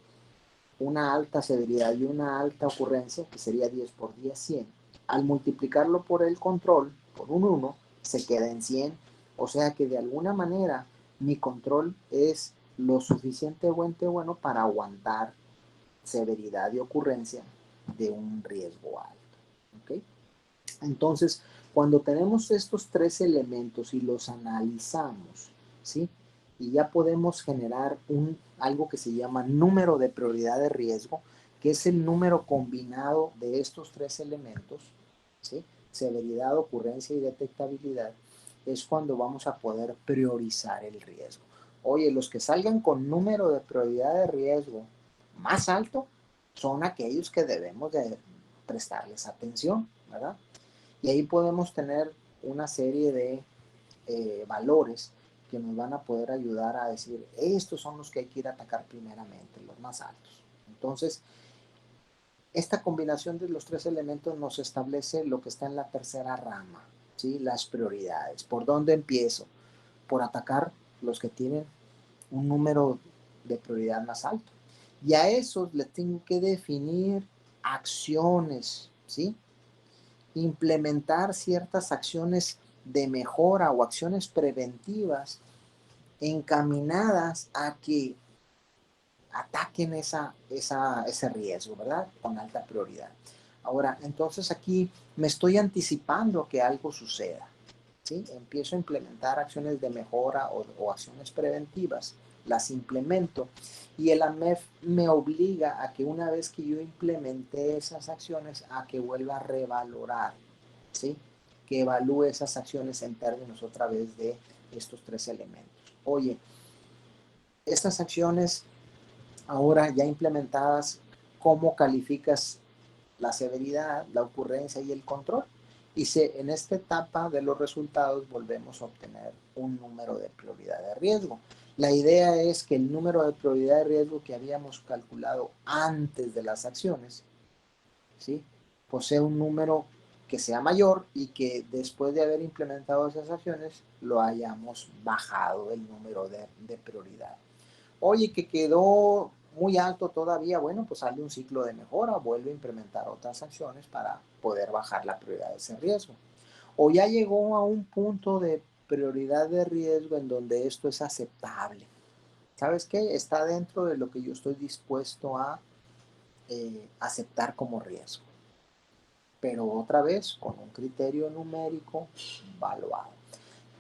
una alta severidad y una alta ocurrencia, que sería 10 por 10, 100, al multiplicarlo por el control, por un 1, se queda en 100. O sea que de alguna manera mi control es lo suficientemente bueno para aguantar severidad y ocurrencia de un riesgo alto. ¿Okay? Entonces, cuando tenemos estos tres elementos y los analizamos, ¿sí? Y ya podemos generar algo que se llama número de prioridad de riesgo, que es el número combinado de estos tres elementos, ¿sí? Severidad, ocurrencia y detectabilidad, es cuando vamos a poder priorizar el riesgo. Oye, los que salgan con número de prioridad de riesgo más alto son aquellos que debemos de prestarles atención, ¿verdad? Y ahí podemos tener una serie de valores que nos van a poder ayudar a decir, estos son los que hay que ir a atacar primeramente, los más altos. Entonces, esta combinación de los tres elementos nos establece lo que está en la tercera rama, ¿sí? Las prioridades. ¿Por dónde empiezo? Por atacar los que tienen un número de prioridad más alto. Y a esos les tengo que definir acciones, ¿sí? Implementar ciertas acciones de mejora o acciones preventivas encaminadas a que ataquen ese riesgo, ¿verdad? Con alta prioridad. Ahora, entonces aquí me estoy anticipando que algo suceda, ¿sí? Empiezo a implementar acciones de mejora o acciones preventivas, las implemento y el AMEF me obliga a que una vez que yo implemente esas acciones, a que vuelva a revalorar, ¿sí? Que evalúe esas acciones en términos otra vez de estos tres elementos. Oye, estas acciones ahora ya implementadas, ¿cómo calificas la severidad, la ocurrencia y el control? Y en esta etapa de los resultados volvemos a obtener un número de prioridad de riesgo. La idea es que el número de prioridad de riesgo que habíamos calculado antes de las acciones, ¿sí? Pues sea un número que sea mayor y que después de haber implementado esas acciones lo hayamos bajado el número de prioridad. Oye, que quedó muy alto todavía, bueno, pues sale un ciclo de mejora, vuelve a implementar otras acciones para poder bajar la prioridad de ese riesgo. O ya llegó a un punto de prioridad de riesgo en donde esto es aceptable. ¿Sabes qué? Está dentro de lo que yo estoy dispuesto a aceptar como riesgo. Pero otra vez, con un criterio numérico valuado.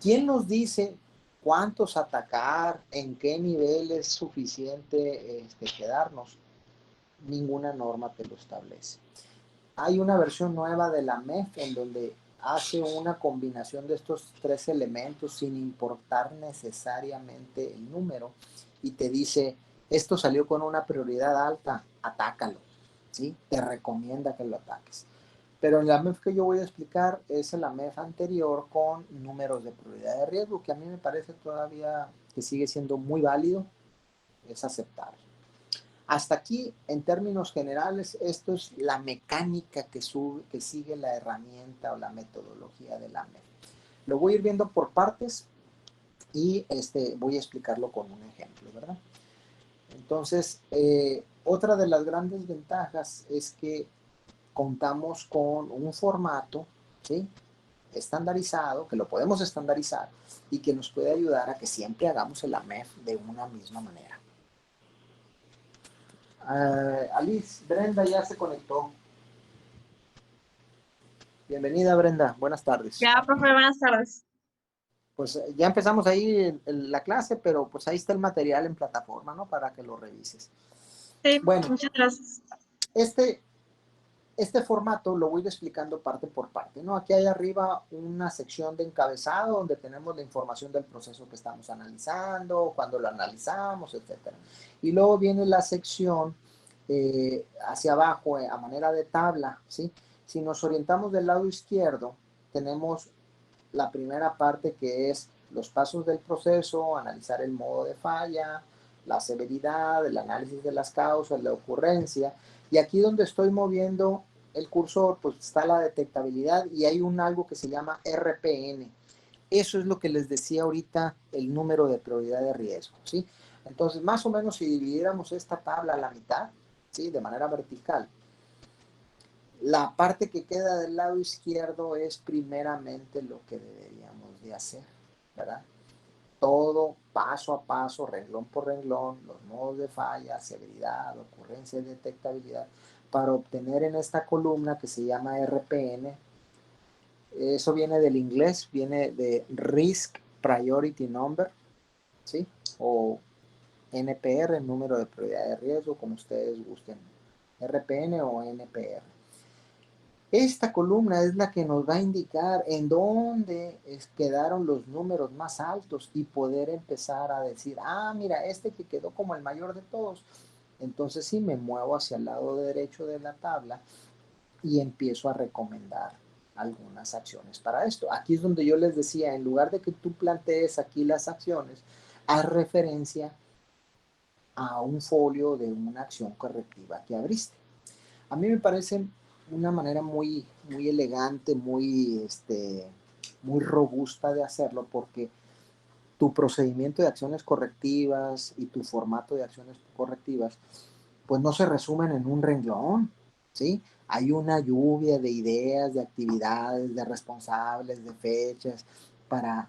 ¿Quién nos dice cuántos atacar, en qué nivel es suficiente quedarnos? Ninguna norma te lo establece. Hay una versión nueva de la MEF en donde hace una combinación de estos tres elementos sin importar necesariamente el número y te dice, esto salió con una prioridad alta, atácalo, ¿sí? Te recomienda que lo ataques. Pero en la MEF que yo voy a explicar es la MEF anterior con números de prioridad de riesgo, que a mí me parece todavía que sigue siendo muy válido, es aceptable. Hasta aquí, en términos generales, esto es la mecánica que sigue la herramienta o la metodología de la MEF. Lo voy a ir viendo por partes y voy a explicarlo con un ejemplo, ¿verdad? Entonces, otra de las grandes ventajas es que contamos con un formato, ¿sí? Estandarizado, que lo podemos estandarizar y que nos puede ayudar a que siempre hagamos el AMEF de una misma manera. Alice, Brenda ya se conectó. Bienvenida, Brenda. Buenas tardes.
Ya, profe, buenas tardes.
Pues ya empezamos ahí la clase, pero pues ahí está el material en plataforma, ¿no? Para que lo revises.
Sí,
Bueno,
muchas gracias.
este formato lo voy explicando parte por parte, ¿no? Aquí hay arriba una sección de encabezado donde tenemos la información del proceso que estamos analizando, cuando lo analizamos, etcétera. Y luego viene la sección hacia abajo a manera de tabla, ¿sí? Si nos orientamos del lado izquierdo, tenemos la primera parte que es los pasos del proceso, analizar el modo de falla, la severidad, el análisis de las causas, la ocurrencia. Y aquí donde estoy moviendo el cursor, pues está la detectabilidad y hay algo que se llama RPN. Eso es lo que les decía ahorita, el número de prioridad de riesgo, ¿sí? Entonces, más o menos si dividiéramos esta tabla a la mitad, ¿sí? De manera vertical, la parte que queda del lado izquierdo es primeramente lo que deberíamos de hacer, ¿verdad? Todo paso a paso, renglón por renglón, los modos de falla, severidad, ocurrencia y detectabilidad, para obtener en esta columna que se llama RPN. Eso viene del inglés, viene de Risk Priority Number, ¿sí? O NPR, número de prioridad de riesgo, como ustedes gusten, RPN o NPR. Esta columna es la que nos va a indicar en dónde quedaron los números más altos y poder empezar a decir, ah, mira, este que quedó como el mayor de todos. Entonces sí, me muevo hacia el lado derecho de la tabla y empiezo a recomendar algunas acciones para esto. Aquí es donde yo les decía, en lugar de que tú plantees aquí las acciones, haz referencia a un folio de una acción correctiva que abriste. A mí me parece una manera muy, muy elegante, muy robusta de hacerlo, porque tu procedimiento de acciones correctivas y tu formato de acciones correctivas, pues no se resumen en un renglón, ¿sí? Hay una lluvia de ideas, de actividades, de responsables, de fechas para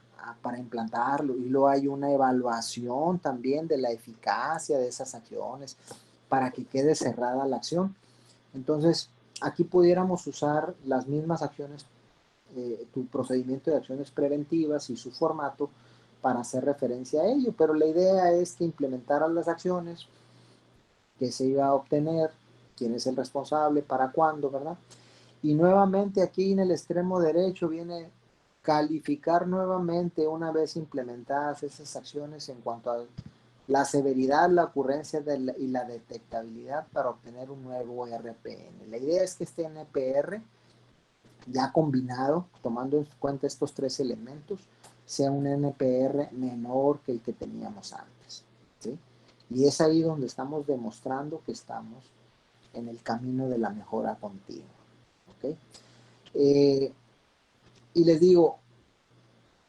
implantarlo. Y luego hay una evaluación también de la eficacia de esas acciones para que quede cerrada la acción. Entonces, aquí pudiéramos usar las mismas acciones, tu procedimiento de acciones preventivas y su formato para hacer referencia a ello, pero la idea es que implementaran las acciones, que se iba a obtener, quién es el responsable, para cuándo, ¿verdad? Y nuevamente aquí en el extremo derecho viene calificar nuevamente una vez implementadas esas acciones en cuanto a la severidad, la ocurrencia y la detectabilidad para obtener un nuevo RPN. La idea es que este NPR, ya combinado, tomando en cuenta estos tres elementos, sea un NPR menor que el que teníamos antes, ¿sí? Y es ahí donde estamos demostrando que estamos en el camino de la mejora continua, ¿ok? Y les digo,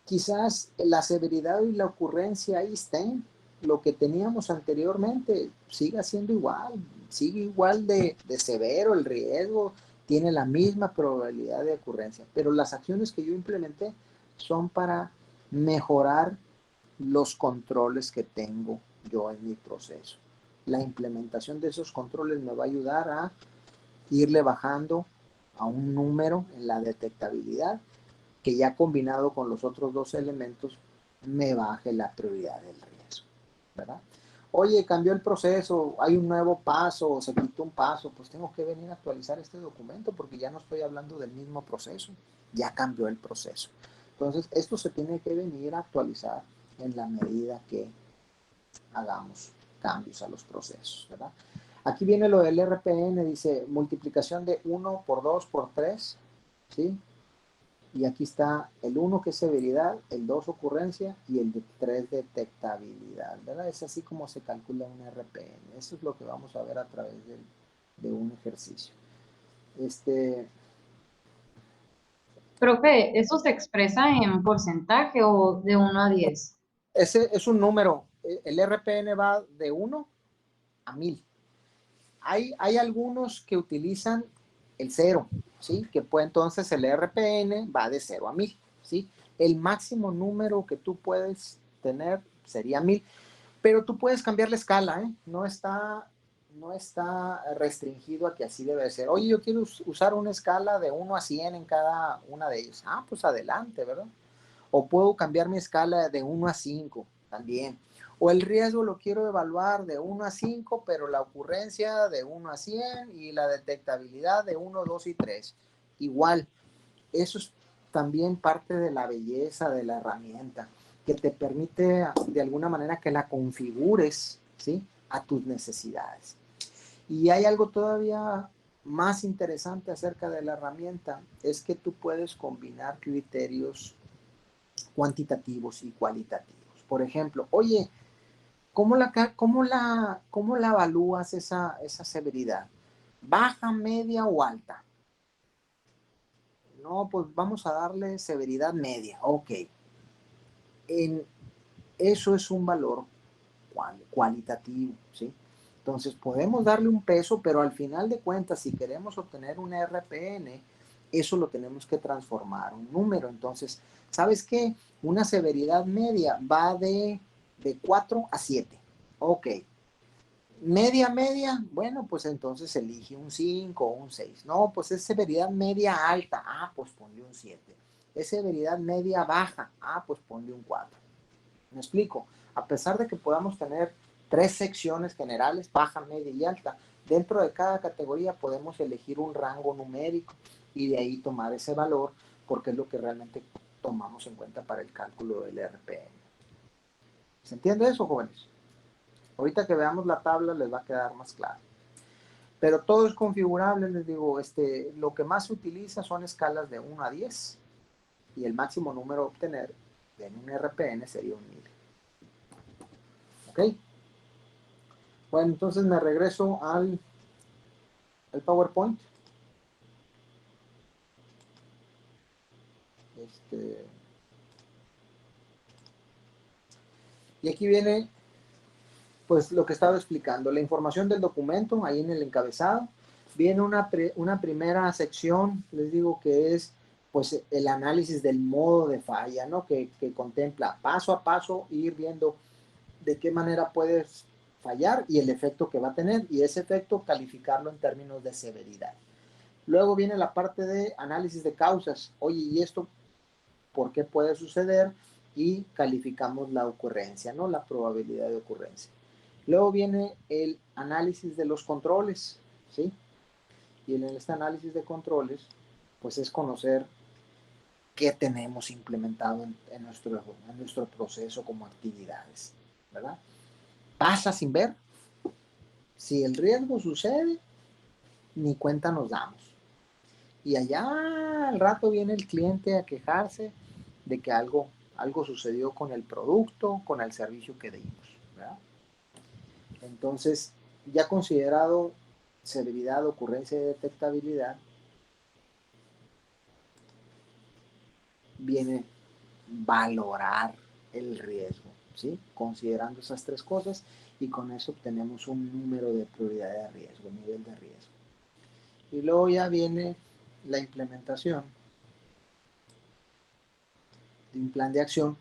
quizás la severidad y la ocurrencia ahí estén, lo que teníamos anteriormente siga siendo igual, sigue igual de severo el riesgo, tiene la misma probabilidad de ocurrencia, pero las acciones que yo implementé son para mejorar los controles que tengo yo en mi proceso. La implementación de esos controles me va a ayudar a irle bajando a un número en la detectabilidad que ya combinado con los otros dos elementos me baje la prioridad del riesgo, ¿verdad? Oye, cambió el proceso, hay un nuevo paso, o se quitó un paso, pues tengo que venir a actualizar este documento porque ya no estoy hablando del mismo proceso, ya cambió el proceso. Entonces, esto se tiene que venir a actualizar en la medida que hagamos cambios a los procesos, ¿verdad? Aquí viene lo del RPN, dice multiplicación de 1 por 2 por 3, ¿sí? Y aquí está el 1 que es severidad, el 2 ocurrencia y el 3 detectabilidad, ¿verdad? Es así como se calcula un RPN. Eso es lo que vamos a ver a través de un ejercicio.
Profe, ¿eso se expresa en porcentaje o de 1 a 10?
Ese es un número. El RPN va de 1 a 1000. Hay algunos que utilizan el 0, ¿sí? Que pues entonces el RPN va de 0 a 1000, ¿sí? El máximo número que tú puedes tener sería 1000, pero tú puedes cambiar la escala, ¿eh? No está restringido a que así debe ser. Oye, yo quiero usar una escala de 1 a 100 en cada una de ellas. Ah, pues adelante, ¿verdad? O puedo cambiar mi escala de 1 a 5 también. O el riesgo lo quiero evaluar de 1 a 5, pero la ocurrencia de 1 a 100 y la detectabilidad de 1, 2 y 3. Igual, eso es también parte de la belleza de la herramienta, que te permite de alguna manera que la configures, ¿sí? A tus necesidades. Y hay algo todavía más interesante acerca de la herramienta, es que tú puedes combinar criterios cuantitativos y cualitativos. Por ejemplo, oye, cómo la evalúas esa severidad? ¿Baja, media o alta? No, pues vamos a darle severidad media. Ok. Eso es un valor cualitativo, ¿sí? Entonces podemos darle un peso, pero al final de cuentas, si queremos obtener un RPN, eso lo tenemos que transformar un número. Entonces, ¿sabes qué? Una severidad media va de 4 a 7. Ok. Media, bueno, pues entonces elige un 5 o un 6. No, pues es severidad media alta. Ah, pues ponle un 7. Es severidad media baja. Ah, pues ponle un 4. ¿Me explico? A pesar de que podamos tener 3 secciones generales, baja, media y alta, dentro de cada categoría podemos elegir un rango numérico y de ahí tomar ese valor porque es lo que realmente tomamos en cuenta para el cálculo del RPM. ¿Se entiende eso, jóvenes? Ahorita que veamos la tabla les va a quedar más claro. Pero todo es configurable, les digo, lo que más se utiliza son escalas de 1 a 10 y el máximo número a obtener en un RPN sería un 1000. ¿Ok? Bueno, entonces me regreso al PowerPoint. Y aquí viene, pues, lo que estaba explicando. La información del documento, ahí en el encabezado. Viene una primera sección, les digo, que es, pues, el análisis del modo de falla, ¿no? Que contempla paso a paso, ir viendo de qué manera puedes fallar y el efecto que va a tener. Y ese efecto calificarlo en términos de severidad. Luego viene la parte de análisis de causas. Oye, ¿y esto por qué puede suceder? Y calificamos la ocurrencia, ¿no? La probabilidad de ocurrencia. Luego viene el análisis de los controles, ¿sí? Y en este análisis de controles, pues es conocer qué tenemos implementado en nuestro proceso como actividades, ¿verdad? Pasa sin ver. Si el riesgo sucede, ni cuenta nos damos. Y allá al rato viene el cliente a quejarse de que algo sucedió con el producto, con el servicio que dimos, ¿verdad? Entonces, ya considerado severidad, ocurrencia y detectabilidad, viene valorar el riesgo. ¿sí? Considerando esas tres cosas y con eso obtenemos un número de prioridad de riesgo, nivel de riesgo. Y luego ya viene la implementación de un plan de acción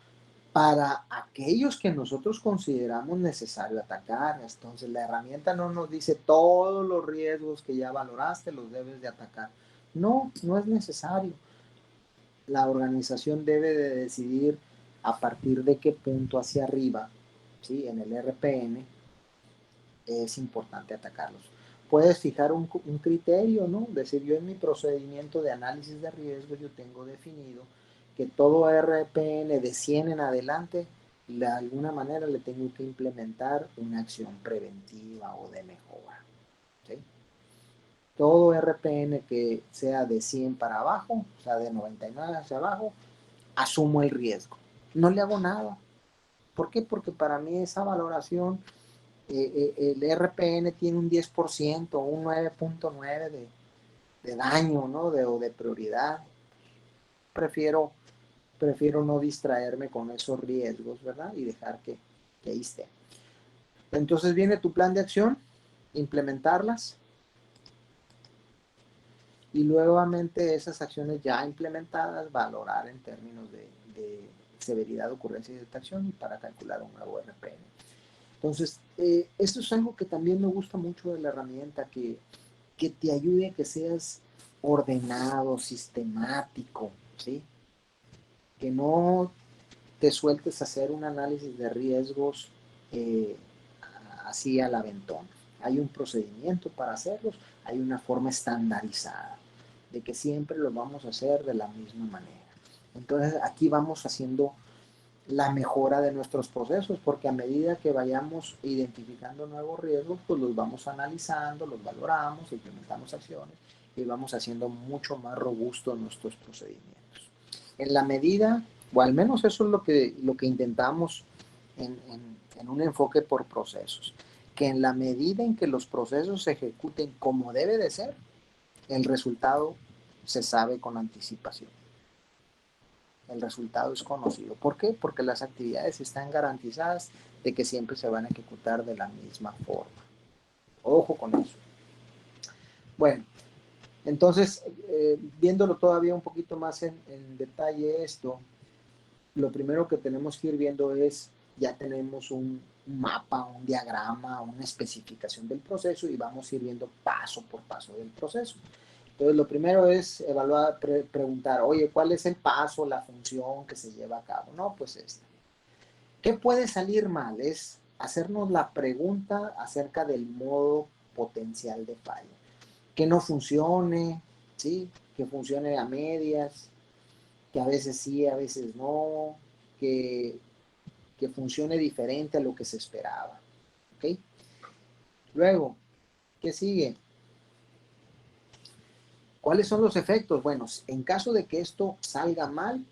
para aquellos que nosotros consideramos necesario atacar. Entonces la herramienta no nos dice todos los riesgos que ya valoraste los debes de atacar. No, no es necesario. La organización debe de decidir a partir de qué punto hacia arriba, ¿sí? En el RPN es importante atacarlos. Puedes fijar un criterio, ¿no? Decir, yo en mi procedimiento de análisis de riesgo yo tengo definido que todo RPN de 100 en adelante, de alguna manera le tengo que implementar una acción preventiva o de mejora, ¿sí? Todo RPN que sea de 100 para abajo, o sea, de 99 hacia abajo, asumo el riesgo. No le hago nada. ¿Por qué? Porque para mí esa valoración, el RPN tiene un 10%, un 9.9 de daño, ¿no? O de prioridad. Prefiero no distraerme con esos riesgos, ¿verdad? Y dejar que ahí esté. Entonces viene tu plan de acción, implementarlas y nuevamente esas acciones ya implementadas, valorar en términos de severidad, ocurrencia y detección y para calcular un nuevo RPN. Entonces, esto es algo que también me gusta mucho de la herramienta, que te ayude a que seas ordenado, sistemático, ¿sí? Que no te sueltes a hacer un análisis de riesgos eh, así al aventón. Hay un procedimiento para hacerlos, hay una forma estandarizada de que siempre lo vamos a hacer de la misma manera. Entonces aquí vamos haciendo la mejora de nuestros procesos, porque a medida que vayamos identificando nuevos riesgos, pues los vamos analizando, los valoramos, implementamos acciones y vamos haciendo mucho más robustos nuestros procedimientos. En la medida, o al menos eso es lo que intentamos en un enfoque por procesos, que en la medida en que los procesos se ejecuten como debe de ser, el resultado se sabe con anticipación. El resultado es conocido. ¿Por qué? Porque las actividades están garantizadas de que siempre se van a ejecutar de la misma forma. Ojo con eso. Bueno, entonces, viéndolo todavía un poquito más en detalle esto, lo primero que tenemos que ir viendo es, ya tenemos un mapa, un diagrama, una especificación del proceso y vamos a ir viendo paso por paso del proceso. Entonces, lo primero es evaluar, preguntar, oye, ¿cuál es el paso, la función que se lleva a cabo? No, pues esta. ¿Qué puede salir mal? Es hacernos la pregunta acerca del modo potencial de fallo. Que no funcione, ¿sí? Que funcione a medias, que a veces sí, a veces no, que funcione diferente a lo que se esperaba. ¿Ok? Luego, ¿qué sigue? ¿Cuáles son los efectos? Bueno, en caso de que esto salga mal,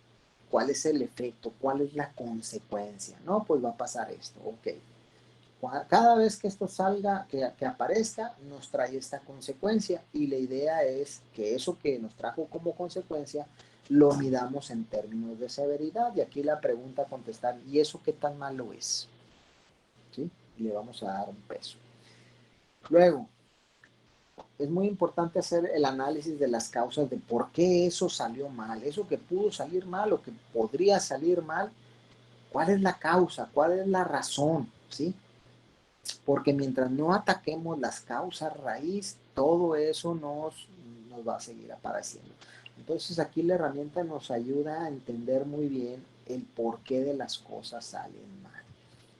¿cuál es el efecto? ¿Cuál es la consecuencia? No, pues va a pasar esto, ok. Cada vez que esto salga, que aparezca, nos trae esta consecuencia y la idea es que eso que nos trajo como consecuencia lo midamos en términos de severidad y aquí la pregunta a contestar, ¿y eso qué tan malo es? ¿Sí? Y le vamos a dar un peso. Luego, es muy importante hacer el análisis de las causas de por qué eso salió mal, eso que pudo salir mal o que podría salir mal, ¿cuál es la causa? ¿Cuál es la razón? ¿Sí? Porque mientras no ataquemos las causas raíz, todo eso nos va a seguir apareciendo. Entonces aquí la herramienta nos ayuda a entender muy bien el porqué de las cosas salen mal.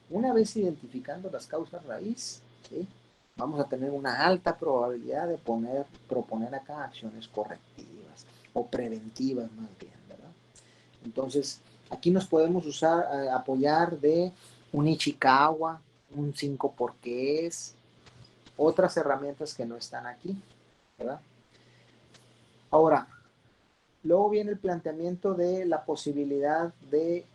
Una vez identificando las causas raíz, ¿sí? Vamos a tener una alta probabilidad de proponer acá acciones correctivas o preventivas más bien, ¿verdad? Entonces, aquí nos podemos apoyar de un Ichikawa, un 5 porqués, otras herramientas que no están aquí, ¿verdad? Ahora, luego viene el planteamiento de la posibilidad de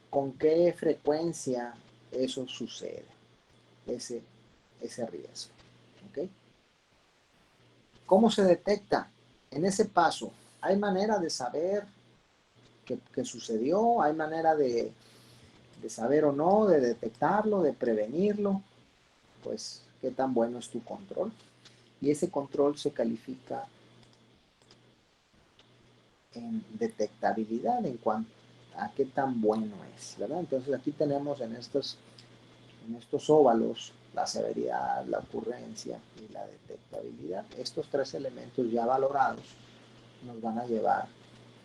con qué frecuencia eso sucede, ese riesgo. ¿Ok? ¿Cómo se detecta? En ese paso, ¿hay manera de saber qué sucedió? ¿Hay manera de de saber o no, de detectarlo, de prevenirlo, pues qué tan bueno es tu control. Y ese control se califica en detectabilidad en cuanto a qué tan bueno es, ¿verdad? Entonces aquí tenemos en estos óvalos la severidad, la ocurrencia y la detectabilidad. Estos tres elementos ya valorados nos van a llevar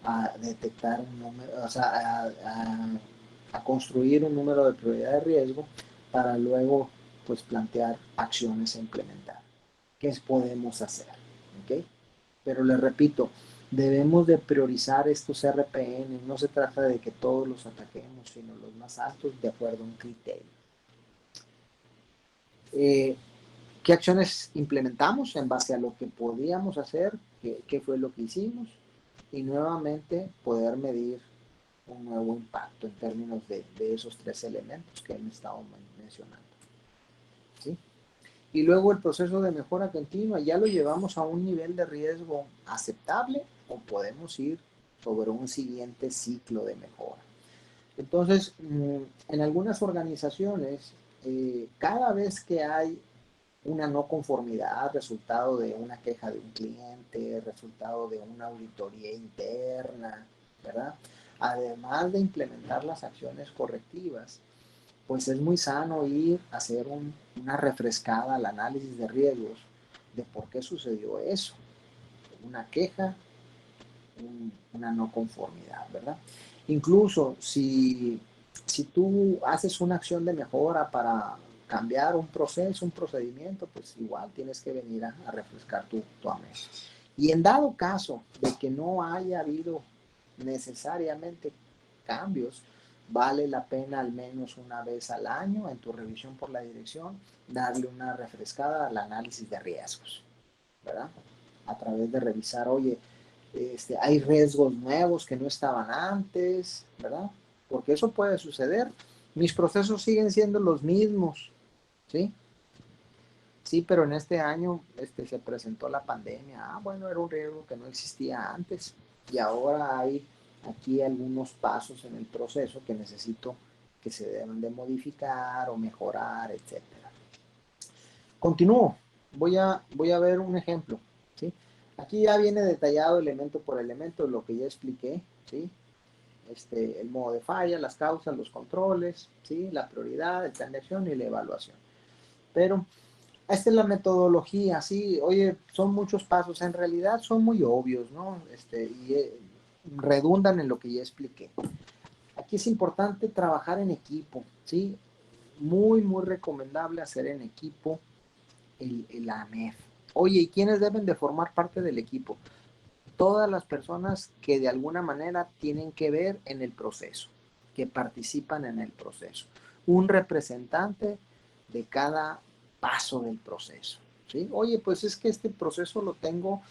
a detectar un número, o sea, a construir un número de prioridad de riesgo para luego pues plantear acciones a implementar. ¿Qué podemos hacer? ¿Ok? Pero les repito, debemos de priorizar estos RPN. No se trata de que todos los ataquemos, sino los más altos de acuerdo a un criterio. ¿Qué acciones implementamos en base a lo que podíamos hacer? ¿Qué fue lo que hicimos? Y nuevamente poder medir un nuevo impacto en términos de esos tres elementos que hemos estado mencionando. ¿Sí? Y luego el proceso de mejora continua, ¿ya lo llevamos a un nivel de riesgo aceptable o podemos ir sobre un siguiente ciclo de mejora? Entonces, en algunas organizaciones, cada vez que hay una no conformidad, resultado de una queja de un cliente, resultado de una auditoría interna, ¿verdad? Además de implementar las acciones correctivas, pues es muy sano ir a hacer una refrescada al análisis de riesgos de por qué sucedió eso. Una queja, una no conformidad, ¿verdad? Incluso si tú haces una acción de mejora para cambiar un proceso, un procedimiento, pues igual tienes que venir a refrescar tu AMES. Y en dado caso de que no haya habido necesariamente cambios, vale la pena al menos una vez al año en tu revisión por la dirección darle una refrescada al análisis de riesgos, ¿verdad? A través de revisar, oye, hay riesgos nuevos que no estaban antes, ¿verdad? Porque eso puede suceder. Mis procesos siguen siendo los mismos, ¿sí? Sí, pero en este año se presentó la pandemia. Ah, bueno, era un riesgo que no existía antes. Y ahora hay aquí algunos pasos en el proceso que necesito que se deben de modificar o mejorar, etcétera. Continúo. Voy a ver un ejemplo, ¿sí? Aquí ya viene detallado elemento por elemento lo que ya expliqué, ¿sí? El modo de falla, las causas, los controles, ¿sí? La prioridad, el plan de acción y la evaluación. Pero esta es la metodología, sí, oye, son muchos pasos, en realidad son muy obvios, ¿no? Redundan en lo que ya expliqué. Aquí es importante trabajar en equipo, ¿sí? Muy, muy recomendable hacer en equipo el AMEF. Oye, ¿y quiénes deben de formar parte del equipo? Todas las personas que de alguna manera tienen que ver en el proceso, que participan en el proceso. Un representante de cada paso del proceso, ¿sí? Oye, pues es que este proceso lo tengo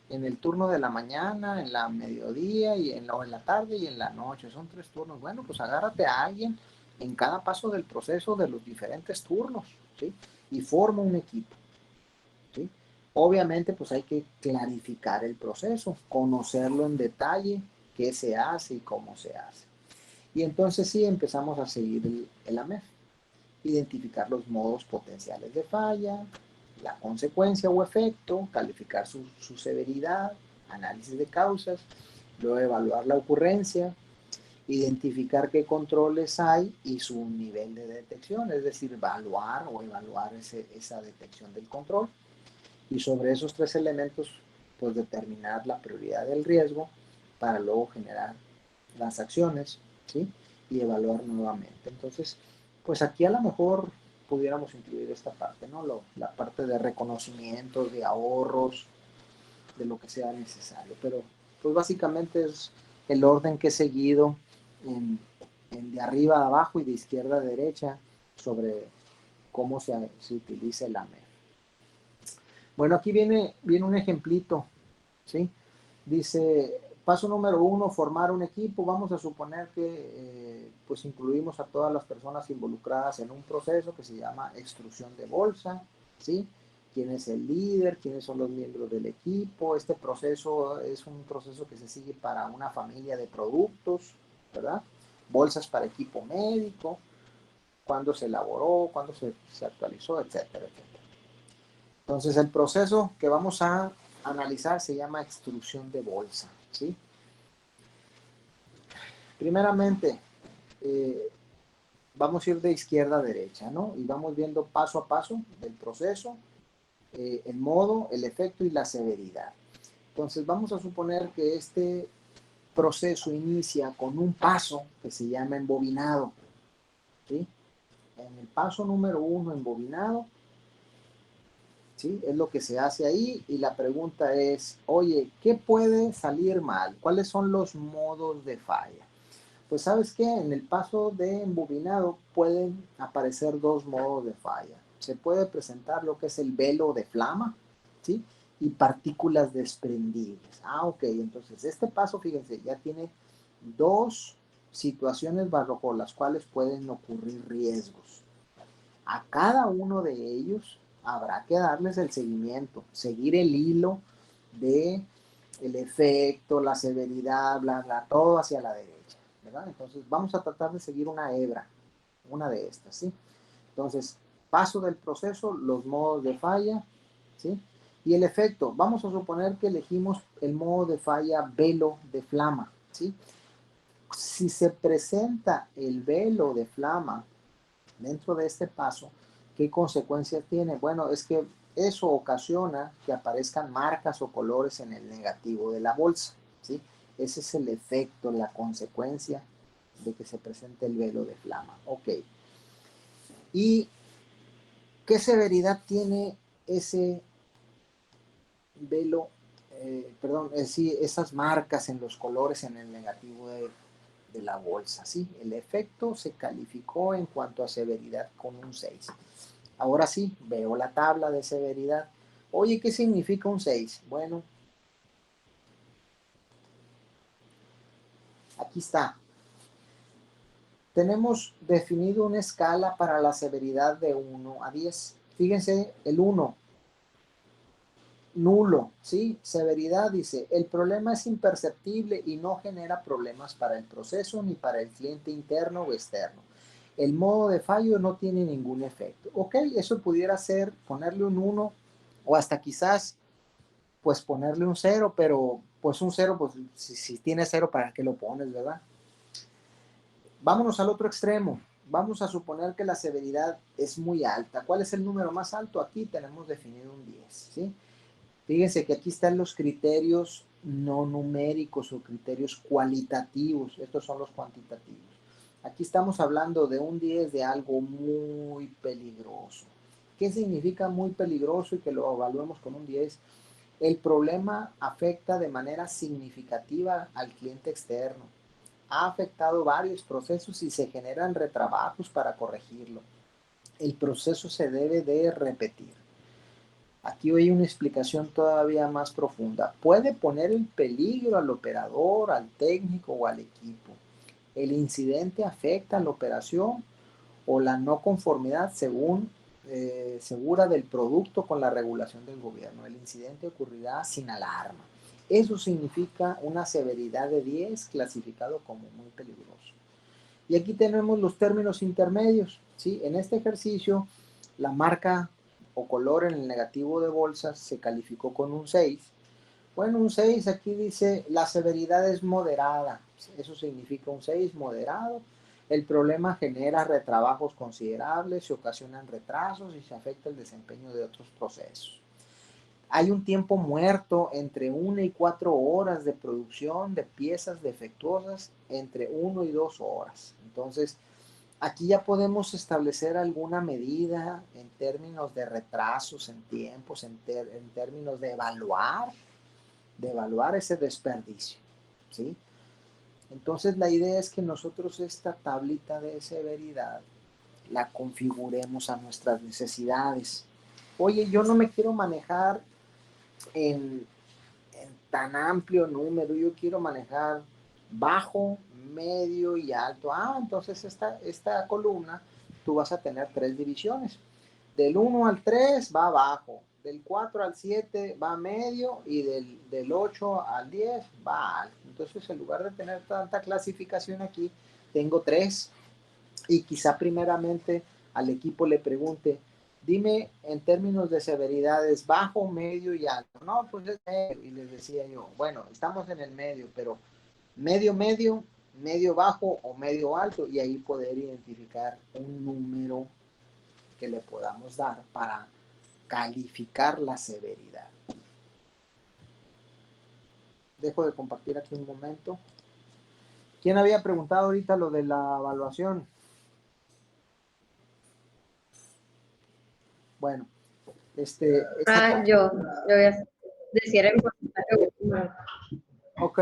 en el turno de la mañana, en la mediodía, y en la tarde y en la noche. Son 3 turnos. Bueno, pues agárrate a alguien en cada paso del proceso de los diferentes turnos, ¿sí? Y forma un equipo, ¿sí? Obviamente, pues hay que clarificar el proceso, conocerlo en detalle, qué se hace y cómo se hace. Y entonces sí empezamos a seguir el AMEF, identificar los modos potenciales de falla, la consecuencia o efecto, calificar su severidad, análisis de causas, luego evaluar la ocurrencia, identificar qué controles hay y su nivel de detección, es decir, evaluar esa detección del control. Y sobre esos 3 elementos, pues determinar la prioridad del riesgo para luego generar las acciones, ¿sí? Y evaluar nuevamente. Entonces, pues aquí a lo mejor pudiéramos incluir esta parte, ¿no? La parte de reconocimientos, de ahorros, de lo que sea necesario. Pero, pues básicamente es el orden que he seguido en de arriba a abajo y de izquierda a derecha sobre cómo se utiliza el AMEF. Bueno, aquí viene un ejemplito, ¿sí? Dice, paso número 1, formar un equipo. Vamos a suponer que pues incluimos a todas las personas involucradas en un proceso que se llama extrusión de bolsa, ¿sí? ¿Quién es el líder? ¿Quiénes son los miembros del equipo? Este proceso es un proceso que se sigue para una familia de productos, ¿verdad? bolsas para equipo médico, cuándo se elaboró, cuándo se actualizó, etcétera, etcétera. Entonces, el proceso que vamos a analizar se llama extrusión de bolsa, ¿sí? Primeramente, vamos a ir de izquierda a derecha, ¿no? Y vamos viendo paso a paso el proceso, el modo, el efecto y la severidad. Entonces, vamos a suponer que este proceso inicia con un paso que se llama embobinado, ¿sí? En el paso número 1, embobinado, ¿sí? Es lo que se hace ahí y la pregunta es, oye, ¿qué puede salir mal? ¿Cuáles son los modos de falla? Pues sabes que en el paso de embobinado pueden aparecer dos modos de falla. Se puede presentar lo que es el velo de flama, ¿sí? Y partículas desprendibles. Ah, ok, entonces este paso, fíjense, ya tiene dos situaciones bajo las cuales pueden ocurrir riesgos. A cada uno de ellos habrá que darles el seguimiento, seguir el hilo de el efecto, la severidad, bla, bla, todo hacia la derecha, ¿verdad? Entonces vamos a tratar de seguir una hebra, una de estas, ¿sí? Entonces, paso del proceso, los modos de falla, ¿sí? Y el efecto, vamos a suponer que elegimos el modo de falla velo de flama, ¿sí? Si se presenta el velo de flama dentro de este paso, ¿qué consecuencias tiene? Bueno, es que eso ocasiona que aparezcan marcas o colores en el negativo de la bolsa, ¿sí? Ese es el efecto, la consecuencia de que se presente el velo de flama. Ok. ¿Y qué severidad tiene ese velo, sí, esas marcas en los colores en el negativo de la bolsa, ¿sí? El efecto se calificó en cuanto a severidad con un 6. Ahora sí, veo la tabla de severidad. Oye, ¿qué significa un 6? Bueno, aquí está. Tenemos definido una escala para la severidad de 1 a 10. Fíjense, el 1, nulo, ¿sí? Severidad dice, el problema es imperceptible y no genera problemas para el proceso ni para el cliente interno o externo. El modo de fallo no tiene ningún efecto. Ok, eso pudiera ser ponerle un 1 o hasta quizás pues ponerle un 0, pero pues un 0, pues si tiene 0, ¿para qué lo pones, verdad? Vámonos al otro extremo. Vamos a suponer que la severidad es muy alta. ¿Cuál es el número más alto? Aquí tenemos definido un 10, ¿sí? Fíjense que aquí están los criterios no numéricos o criterios cualitativos. Estos son los cuantitativos. Aquí estamos hablando de un 10 de algo muy peligroso. ¿Qué significa muy peligroso y que lo evaluemos con un 10? El problema afecta de manera significativa al cliente externo. Ha afectado varios procesos y se generan retrabajos para corregirlo. El proceso se debe de repetir. Aquí hay una explicación todavía más profunda. Puede poner en peligro al operador, al técnico o al equipo. El incidente afecta a la operación o la no conformidad segura del producto con la regulación del gobierno. El incidente ocurrirá sin alarma. Eso significa una severidad de 10 clasificado como muy peligroso. Y aquí tenemos los términos intermedios, ¿sí? En este ejercicio, la marca o color en el negativo de bolsas se calificó con un 6. Bueno, un 6 aquí dice la severidad es moderada. Eso significa un 6 moderado. El problema genera retrabajos considerables, se ocasionan retrasos y se afecta el desempeño de otros procesos. Hay un tiempo muerto entre 1 y 4 horas de producción de piezas defectuosas, entre 1 y 2 horas. Entonces, aquí ya podemos establecer alguna medida en términos de retrasos en tiempos, en términos de evaluar ese desperdicio, ¿sí? Entonces la idea es que nosotros esta tablita de severidad la configuremos a nuestras necesidades. Oye, yo no me quiero manejar en tan amplio número, yo quiero manejar bajo, medio y alto. Ah, entonces esta columna tú vas a tener 3 divisiones. Del 1 al 3 va abajo, del 4 al 7 va medio y del 8 al 10 va alto. Entonces, en lugar de tener tanta clasificación aquí, tengo 3. Y quizá primeramente al equipo le pregunte, dime en términos de severidades, bajo, medio y alto. No, pues es medio. Y les decía yo, bueno, estamos en el medio, pero medio, medio, medio bajo o medio alto, y ahí poder identificar un número que le podamos dar para calificar la severidad. Dejo de compartir aquí un momento. ¿Quién había preguntado ahorita lo de la evaluación? Bueno,
Yo voy a decir el porcentaje último.
ok.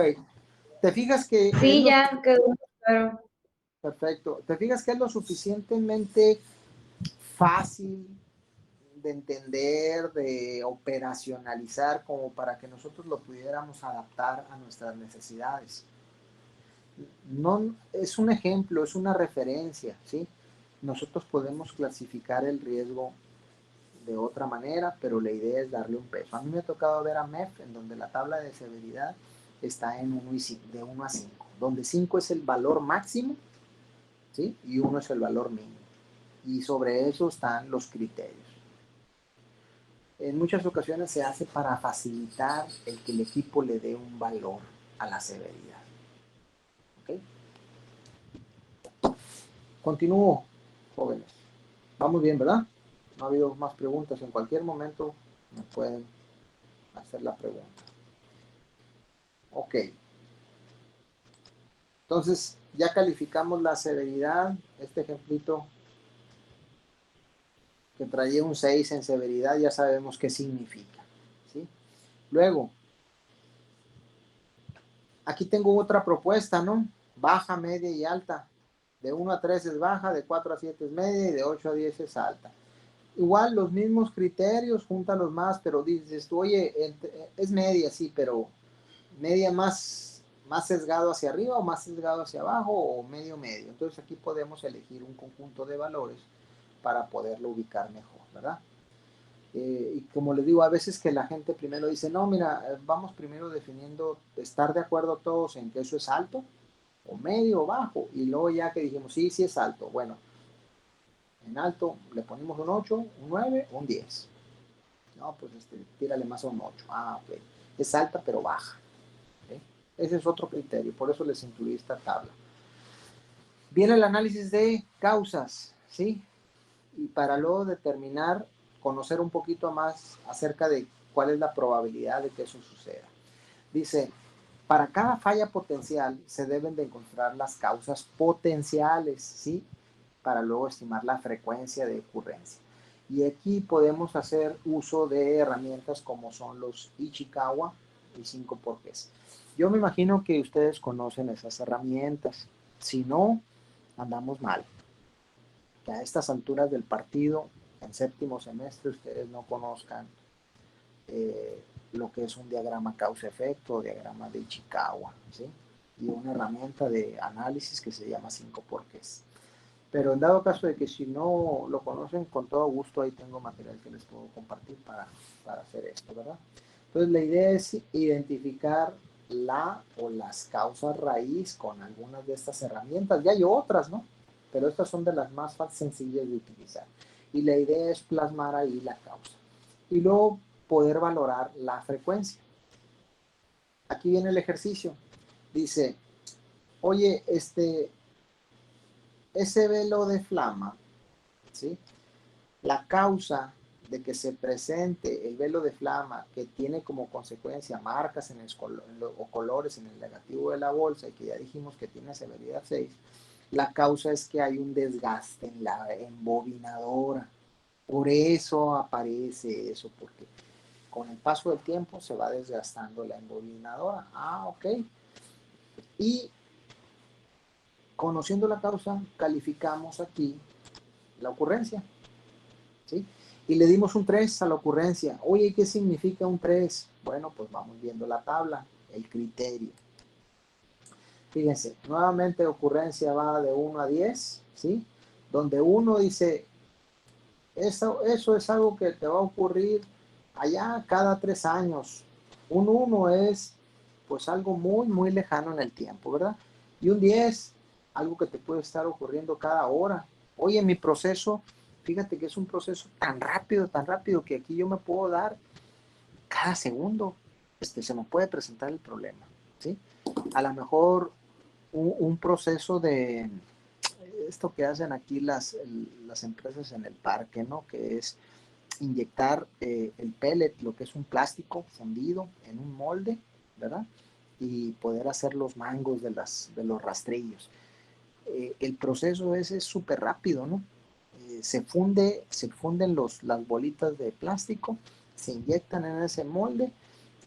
¿Te fijas que
Sí, ya quedó claro.
perfecto? ¿Te fijas que es lo suficientemente fácil de entender, de operacionalizar, como para que nosotros lo pudiéramos adaptar a nuestras necesidades? No, es un ejemplo, es una referencia, ¿sí? Nosotros podemos clasificar el riesgo de otra manera, pero la idea es darle un peso. A mí me ha tocado ver a MEF en donde la tabla de severidad está en 1 de 1 a 5, donde 5 es el valor máximo, ¿sí? Y 1 es el valor mínimo. Y sobre eso están los criterios. En muchas ocasiones se hace para facilitar el que el equipo le dé un valor a la severidad. ¿Ok? Continúo, jóvenes. Vamos bien, ¿verdad? No ha habido más preguntas. En cualquier momento me pueden hacer la pregunta. Ok. Entonces, ya calificamos la severidad. Este ejemplito que traía un 6 en severidad, ya sabemos qué significa, ¿sí? Luego, aquí tengo otra propuesta, ¿no? Baja, media y alta. De 1 a 3 es baja, de 4 a 7 es media y de 8 a 10 es alta. Igual los mismos criterios, júntalos más, pero dices tú, oye, es media, sí, pero media más sesgado hacia arriba o más sesgado hacia abajo o medio medio. Entonces aquí podemos elegir un conjunto de valores para poderlo ubicar mejor, ¿verdad? Y como les digo, a veces que la gente primero dice, no, mira, vamos primero definiendo, estar de acuerdo todos en que eso es alto, o medio, o bajo, y luego ya que dijimos, sí, sí es alto, bueno, en alto le ponemos un 8, un 9, un 10. No, pues tírale más a un 8. Ah, ok. Es alta pero baja. ¿Okay? Ese es otro criterio, por eso les incluí esta tabla. Viene el análisis de causas, ¿sí? Y para luego determinar, conocer un poquito más acerca de cuál es la probabilidad de que eso suceda. Dice, para cada falla potencial se deben de encontrar las causas potenciales, ¿sí? Para luego estimar la frecuencia de ocurrencia. Y aquí podemos hacer uso de herramientas como son los Ichikawa y 5 porqués. Yo me imagino que ustedes conocen esas herramientas. Si no, andamos mal. Que a estas alturas del partido, en séptimo semestre, ustedes no conozcan lo que es un diagrama causa-efecto o diagrama de Ichikawa, ¿sí? Y una herramienta de análisis que se llama 5 porqués. Pero en dado caso de que si no lo conocen, con todo gusto ahí tengo material que les puedo compartir para hacer esto, ¿verdad? Entonces la idea es identificar la o las causas raíz con algunas de estas herramientas. Ya hay otras, ¿no? Pero estas son de las más sencillas de utilizar. Y la idea es plasmar ahí la causa. Y luego poder valorar la frecuencia. Aquí viene el ejercicio. Dice, oye, ese velo de flama, ¿sí? La causa de que se presente el velo de flama que tiene como consecuencia marcas o colores en el negativo de la bolsa y que ya dijimos que tiene severidad 6, la causa es que hay un desgaste en la embobinadora. Por eso aparece eso, porque con el paso del tiempo se va desgastando la embobinadora. Ah, ok. Y conociendo la causa, calificamos aquí la ocurrencia, ¿sí? Y le dimos un 3 a la ocurrencia. Oye, ¿qué significa un 3? Bueno, pues vamos viendo la tabla, el criterio. Fíjense, nuevamente ocurrencia va de 1 a 10, ¿sí? Donde 1 dice, eso es algo que te va a ocurrir allá cada 3 años. Un 1 es, pues algo muy, muy lejano en el tiempo, ¿verdad? Y un 10, algo que te puede estar ocurriendo cada hora. Oye, mi proceso, fíjate que es un proceso tan rápido que aquí yo me puedo dar cada segundo, se me puede presentar el problema, ¿sí? A lo mejor un proceso de esto que hacen aquí las empresas en el parque, ¿no? Que es inyectar el pellet, lo que es un plástico fundido en un molde, ¿verdad? Y poder hacer los mangos de los rastrillos. El proceso ese es súper rápido, ¿no? Se funden las bolitas de plástico, se inyectan en ese molde,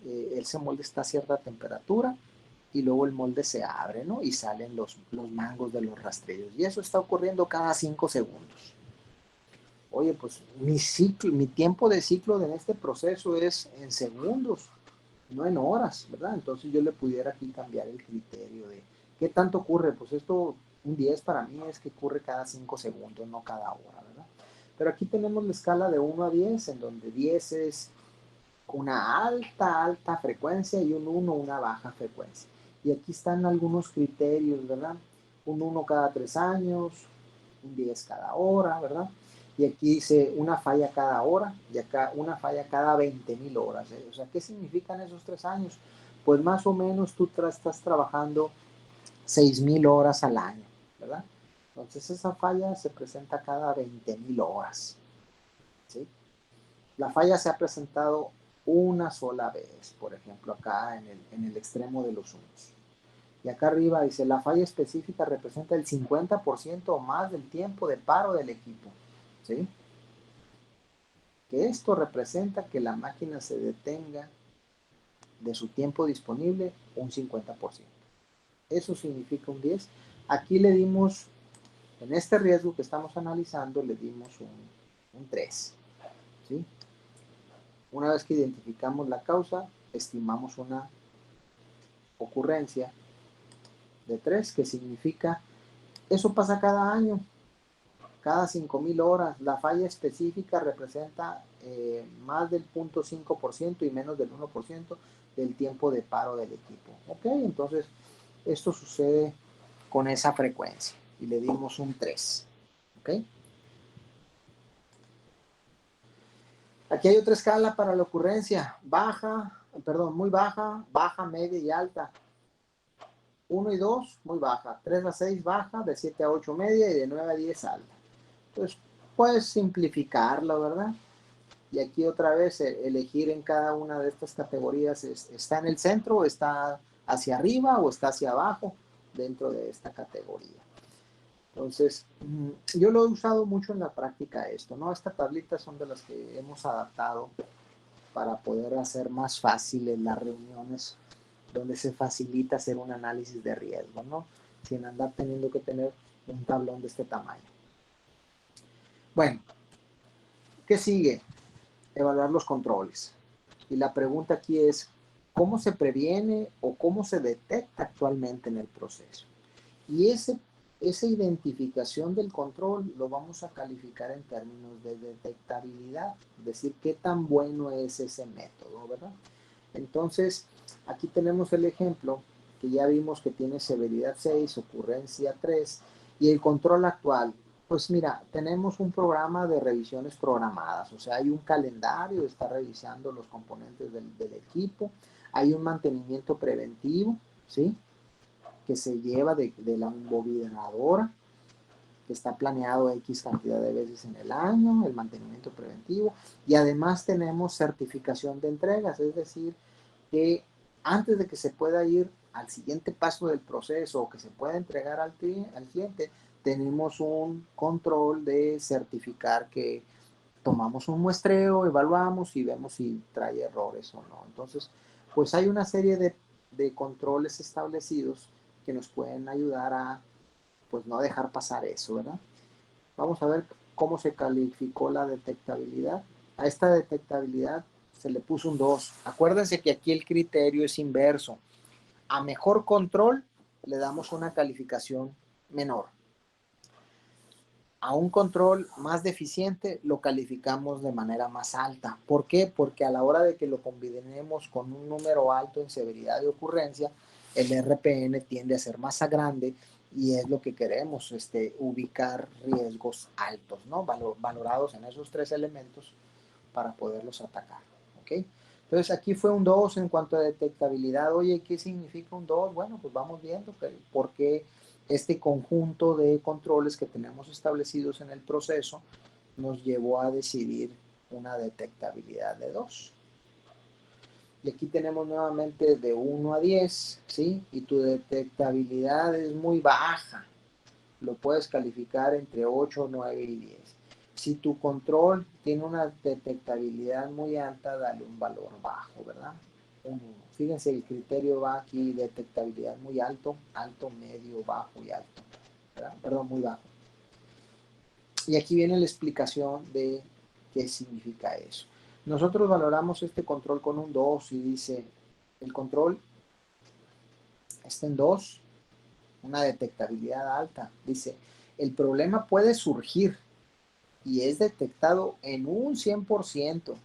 ese molde está a cierta temperatura y luego el molde se abre, ¿no? Y salen los mangos de los rastrillos. Y eso está ocurriendo cada 5 segundos. Oye, pues mi tiempo de ciclo en este proceso es en segundos, no en horas, ¿verdad? Entonces yo le pudiera aquí cambiar el criterio de qué tanto ocurre. Pues esto, un 10 para mí es que ocurre cada 5 segundos, no cada hora, ¿verdad? Pero aquí tenemos la escala de 1 a 10, en donde 10 es una alta frecuencia y un 1 una baja frecuencia. Y aquí están algunos criterios, ¿verdad? Un 1 cada 3 años, un 10 cada hora, ¿verdad? Y aquí dice una falla cada hora y acá una falla cada 20,000 horas. O sea, ¿qué significan esos 3 años? Pues más o menos tú estás trabajando 6,000 horas al año, ¿verdad? Entonces esa falla se presenta cada 20,000 horas, ¿sí? La falla se ha presentado una sola vez, por ejemplo, acá en el extremo de los unos. Y acá arriba dice, la falla específica representa el 50% o más del tiempo de paro del equipo, ¿sí? Que esto representa que la máquina se detenga de su tiempo disponible un 50%. Eso significa un 10. Aquí le dimos, en este riesgo que estamos analizando, le dimos un 3, ¿sí? Una vez que identificamos la causa, estimamos una ocurrencia de 3, que significa, eso pasa cada año, cada 5,000 horas. La falla específica representa más del 0.5% y menos del 1% del tiempo de paro del equipo. Ok, entonces esto sucede con esa frecuencia y le dimos un 3. Ok. Aquí hay otra escala para la ocurrencia, muy baja, baja, media y alta. 1 y 2, muy baja. 3 a 6, baja. De 7 a 8, media. Y de 9 a 10, alta. Entonces, puedes simplificarlo, ¿verdad? Y aquí otra vez elegir en cada una de estas categorías, ¿está en el centro, o está hacia arriba, o está hacia abajo dentro de esta categoría? Entonces, yo lo he usado mucho en la práctica esto, ¿no? Estas tablitas son de las que hemos adaptado para poder hacer más fáciles las reuniones donde se facilita hacer un análisis de riesgo, ¿no? Sin andar teniendo que tener un tablón de este tamaño. Bueno, ¿qué sigue? Evaluar los controles. Y la pregunta aquí es, ¿cómo se previene o cómo se detecta actualmente en el proceso? Y esa identificación del control lo vamos a calificar en términos de detectabilidad, es decir, qué tan bueno es ese método, ¿verdad? Entonces, aquí tenemos el ejemplo que ya vimos que tiene severidad 6, ocurrencia 3, y el control actual. Pues mira, tenemos un programa de revisiones programadas, o sea, hay un calendario, está revisando los componentes del equipo, hay un mantenimiento preventivo, ¿sí? Que se lleva de la embobinadora, que está planeado X cantidad de veces en el año, el mantenimiento preventivo, y además tenemos certificación de entregas, es decir, que antes de que se pueda ir al siguiente paso del proceso o que se pueda entregar al cliente, tenemos un control de certificar que tomamos un muestreo, evaluamos y vemos si trae errores o no. Entonces, pues hay una serie de controles establecidos que nos pueden ayudar a, pues, no dejar pasar eso, ¿verdad? Vamos a ver cómo se calificó la detectabilidad. A esta detectabilidad se le puso un 2. Acuérdense que aquí el criterio es inverso. A mejor control le damos una calificación menor. a un control más deficiente lo calificamos de manera más alta. ¿Por qué? Porque a la hora de que lo combinemos con un número alto en severidad de ocurrencia, el RPN tiende a ser más grande y es lo que queremos, ubicar riesgos altos, ¿no? Valorados en esos 3 elementos para poderlos atacar, ¿ok? Entonces aquí fue un 2 en cuanto a detectabilidad. Oye, ¿qué significa un 2? Bueno, pues vamos viendo por qué este conjunto de controles que tenemos establecidos en el proceso nos llevó a decidir una detectabilidad de 2. Y aquí tenemos nuevamente de 1 a 10, ¿sí? Y tu detectabilidad es muy baja. Lo puedes calificar entre 8, 9 y 10. Si tu control tiene una detectabilidad muy alta, dale un valor bajo, ¿verdad? Un 1. Fíjense, el criterio va aquí, detectabilidad muy alto, alto, medio, bajo y alto, ¿verdad? Perdón, muy bajo. Y aquí viene la explicación de qué significa eso. Nosotros valoramos este control con un 2 y dice, el control está en 2, una detectabilidad alta. Dice, el problema puede surgir y es detectado en un 100%.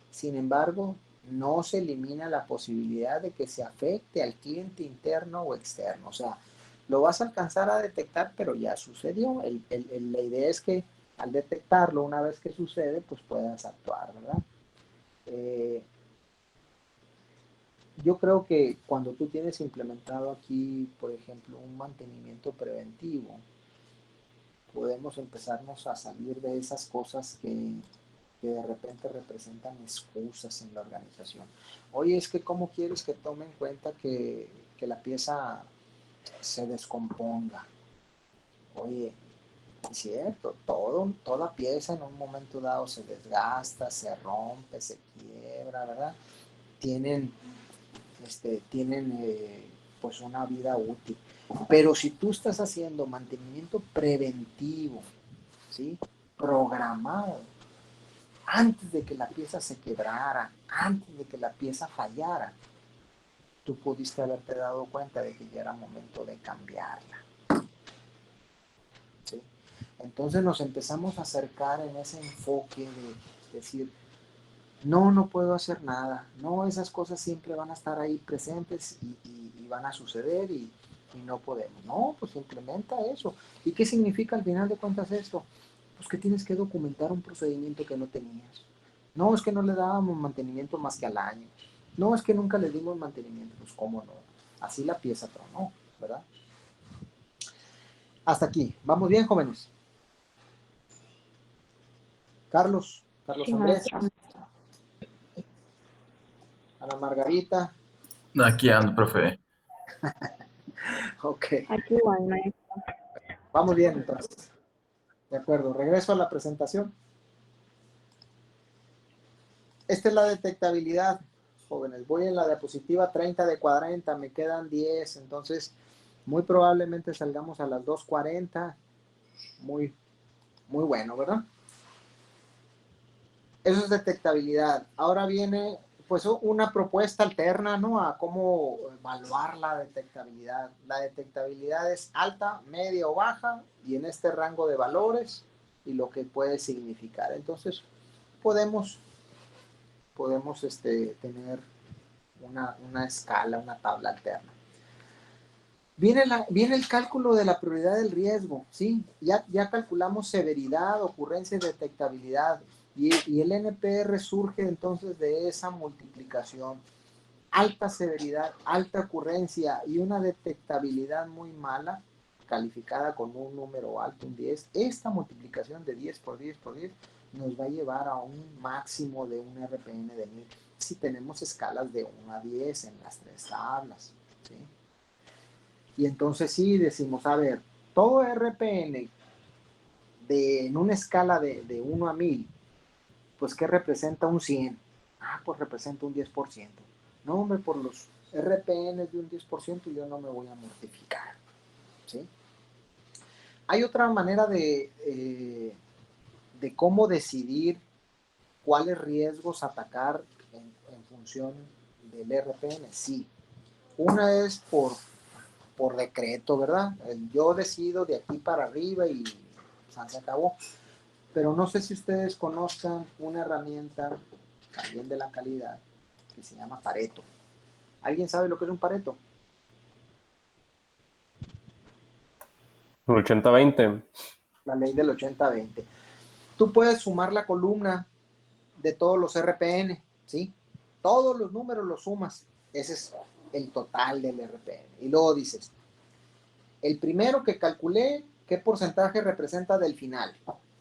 Sin embargo, no se elimina la posibilidad de que se afecte al cliente interno o externo. O sea, lo vas a alcanzar a detectar, pero ya sucedió. La idea es que al detectarlo, una vez que sucede, pues puedas actuar, ¿verdad? Yo creo que cuando tú tienes implementado aquí, por ejemplo, un mantenimiento preventivo, podemos empezarnos a salir de esas cosas que de repente representan excusas en la organización. Oye, es que ¿cómo quieres que tome en cuenta que la pieza se descomponga? Oye, es cierto, toda pieza en un momento dado se desgasta, se rompe, se quiebra, ¿verdad? Tienen, pues una vida útil. Pero si tú estás haciendo mantenimiento preventivo, ¿sí? Programado, antes de que la pieza se quebrara, antes de que la pieza fallara, tú pudiste haberte dado cuenta de que ya era momento de cambiarla, ¿sí? Entonces nos empezamos a acercar en ese enfoque de decir, no puedo hacer nada, no, esas cosas siempre van a estar ahí presentes y van a suceder y no podemos. No, pues implementa eso. ¿Y qué significa al final de cuentas esto? Pues que tienes que documentar un procedimiento que no tenías. No, es que no le dábamos mantenimiento más que al año. No, es que nunca le dimos mantenimiento. Pues cómo no. Así la pieza tronó, ¿verdad? Hasta aquí. ¿Vamos bien, jóvenes? Carlos
Sí,
Andrés,
maestro.
Ana Margarita.
Aquí ando, profe.
Ok.
Aquí igual, maestro.
Vamos bien, entonces. De acuerdo. Regreso a la presentación. Esta es la detectabilidad, jóvenes. Voy en la diapositiva 30 de 40, me quedan 10, entonces muy probablemente salgamos a las 2:40. Muy bueno, ¿verdad? Eso es detectabilidad. Ahora viene pues una propuesta alterna, ¿no? A cómo evaluar la detectabilidad. La detectabilidad es alta, media o baja y en este rango de valores y lo que puede significar. Entonces podemos tener una escala, una tabla alterna. Viene el cálculo de la prioridad del riesgo, ¿sí? Ya calculamos severidad, ocurrencia y detectabilidad. Y el NPR surge entonces de esa multiplicación. Alta severidad, alta ocurrencia y una detectabilidad muy mala, calificada con un número alto, un 10. Esta multiplicación de 10 por 10 por 10 nos va a llevar a un máximo de un RPN de 1000. Si tenemos escalas de 1 a 10 en las 3 tablas, ¿sí? Y entonces sí decimos, a ver, todo RPN en una escala de 1 a 1000, pues ¿qué representa un 100? Ah, pues representa un 10%. No, hombre, por los RPN de un 10% yo no me voy a mortificar, ¿sí? Hay otra manera de cómo decidir cuáles riesgos atacar en función del RPN. Sí, una es por decreto, ¿verdad? Yo decido de aquí para arriba y se acabó. Pero no sé si ustedes conozcan una herramienta también de la calidad que se llama Pareto. ¿Alguien sabe lo que es un Pareto?
80-20.
La ley del 80-20. Tú puedes sumar la columna de todos los RPN, ¿sí? Todos los números los sumas. Ese es el total del RPN. Y luego dices, el primero que calculé, ¿qué porcentaje representa del final?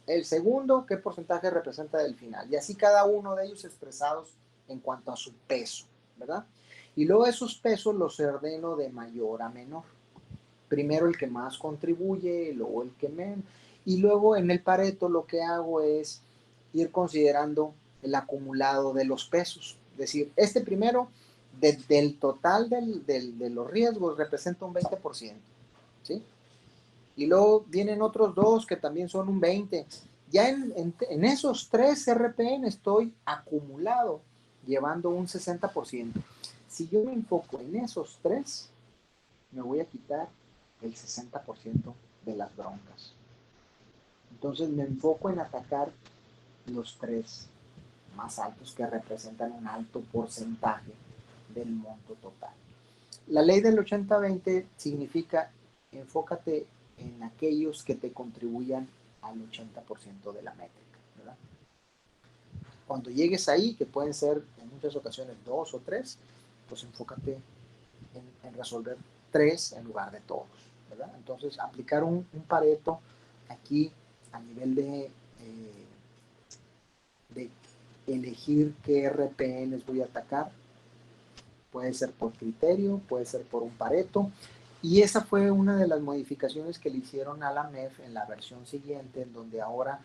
El segundo, ¿qué porcentaje representa del final? Y así cada uno de ellos expresados en cuanto a su peso, ¿verdad? Y luego esos pesos los ordeno de mayor a menor. Primero el que más contribuye, luego el que menos. Y luego en el Pareto lo que hago es ir considerando el acumulado de los pesos. Es decir, este primero del total de los riesgos representa un 20%, ¿sí? Y luego vienen otros dos que también son un 20%. Ya en esos 3 RPN estoy acumulado, llevando un 60%. Si yo me enfoco en esos 3, me voy a quitar el 60% de las broncas. Entonces me enfoco en atacar los 3 más altos que representan un alto porcentaje del monto total. La ley del 80-20 significa enfócate en aquellos que te contribuyan al 80% de la métrica, ¿verdad? Cuando llegues ahí, que pueden ser en muchas ocasiones 2 o 3, pues enfócate en resolver 3 en lugar de todos, ¿verdad? Entonces, aplicar un Pareto aquí a nivel de elegir qué RPNs voy a atacar, puede ser por criterio, puede ser por un Pareto, y esa fue una de las modificaciones que le hicieron a la MEF en la versión siguiente, en donde ahora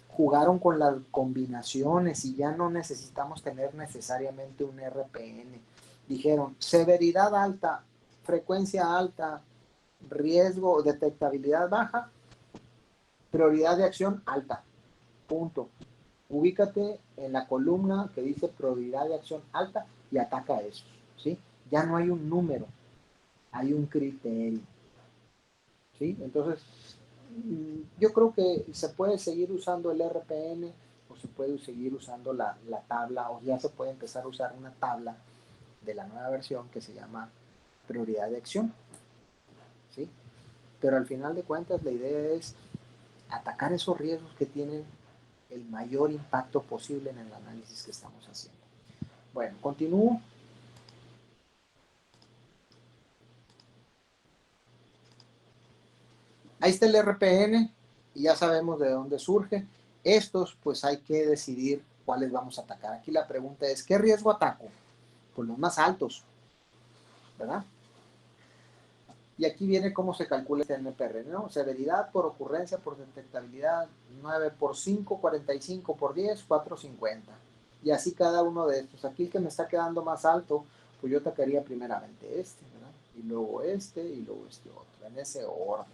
jugaron con las combinaciones y ya no necesitamos tener necesariamente un RPN. Dijeron, severidad alta, frecuencia alta, riesgo, detectabilidad baja, prioridad de acción alta. Punto. Ubícate en la columna que dice prioridad de acción alta y ataca a eso, ¿sí? Ya no hay un número, hay un criterio, ¿sí? Entonces, yo creo que se puede seguir usando el RPN o se puede seguir usando la tabla, o ya se puede empezar a usar una tabla de la nueva versión que se llama prioridad de acción, ¿sí? Pero al final de cuentas la idea es atacar esos riesgos que tienen el mayor impacto posible en el análisis que estamos haciendo. Bueno, continúo. Ahí está el RPN y ya sabemos de dónde surge. Estos, pues hay que decidir cuáles vamos a atacar. Aquí la pregunta es, ¿qué riesgo ataco? Pues los más altos, ¿verdad? Y aquí viene cómo se calcula este NPR, ¿no? Severidad por ocurrencia, por detectabilidad, 9 por 5, 45 por 10, 450. Y así cada uno de estos. Aquí el que me está quedando más alto, pues yo atacaría primeramente este, ¿verdad? Y luego este otro, en ese orden.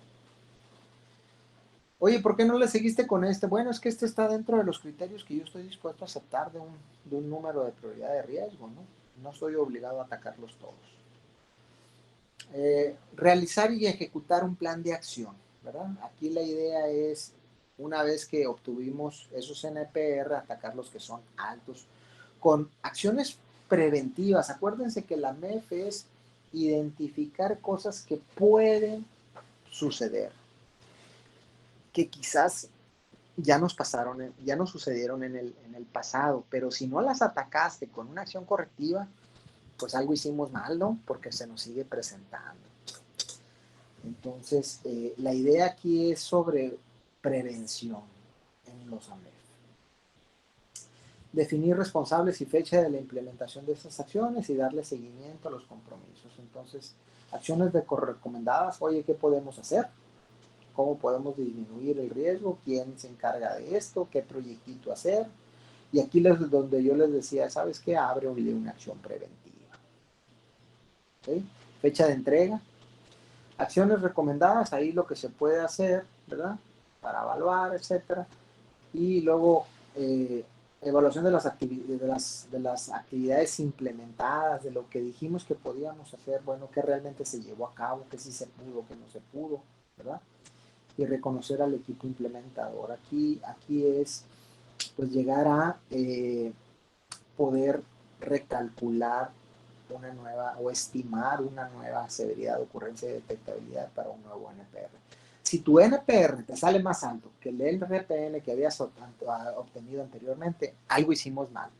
Oye, ¿por qué no le seguiste con este? Bueno, es que este está dentro de los criterios que yo estoy dispuesto a aceptar de un número de prioridad de riesgo, ¿no? No estoy obligado a atacarlos todos. Realizar y ejecutar un plan de acción, ¿verdad? Aquí la idea es, una vez que obtuvimos esos NPR, atacar los que son altos, con acciones preventivas. Acuérdense que la MEF es identificar cosas que pueden suceder, que quizás ya nos pasaron, ya nos sucedieron en el pasado, pero si no las atacaste con una acción correctiva, pues algo hicimos mal, ¿no? Porque se nos sigue presentando. Entonces, la idea aquí es sobre prevención en los AMEF. Definir responsables y fecha de la implementación de esas acciones y darle seguimiento a los compromisos. Entonces, acciones recomendadas, oye, ¿qué podemos hacer? ¿Cómo podemos disminuir el riesgo? ¿Quién se encarga de esto? ¿Qué proyectito hacer? Y aquí es donde yo les decía, ¿sabes qué? Abre una acción preventiva. ¿Okay? Fecha de entrega. Acciones recomendadas, ahí lo que se puede hacer, ¿verdad? Para evaluar, etcétera. Y luego, evaluación de las actividades implementadas, de lo que dijimos que podíamos hacer, bueno, que realmente se llevó a cabo, que sí se pudo, que no se pudo, ¿verdad? y reconocer al equipo implementador. Aquí es pues llegar a poder recalcular una nueva o estimar una nueva severidad, ocurrencia y detectabilidad para un nuevo NPR. Si tu NPR te sale más alto que el RPN que habías obtenido anteriormente, algo hicimos mal.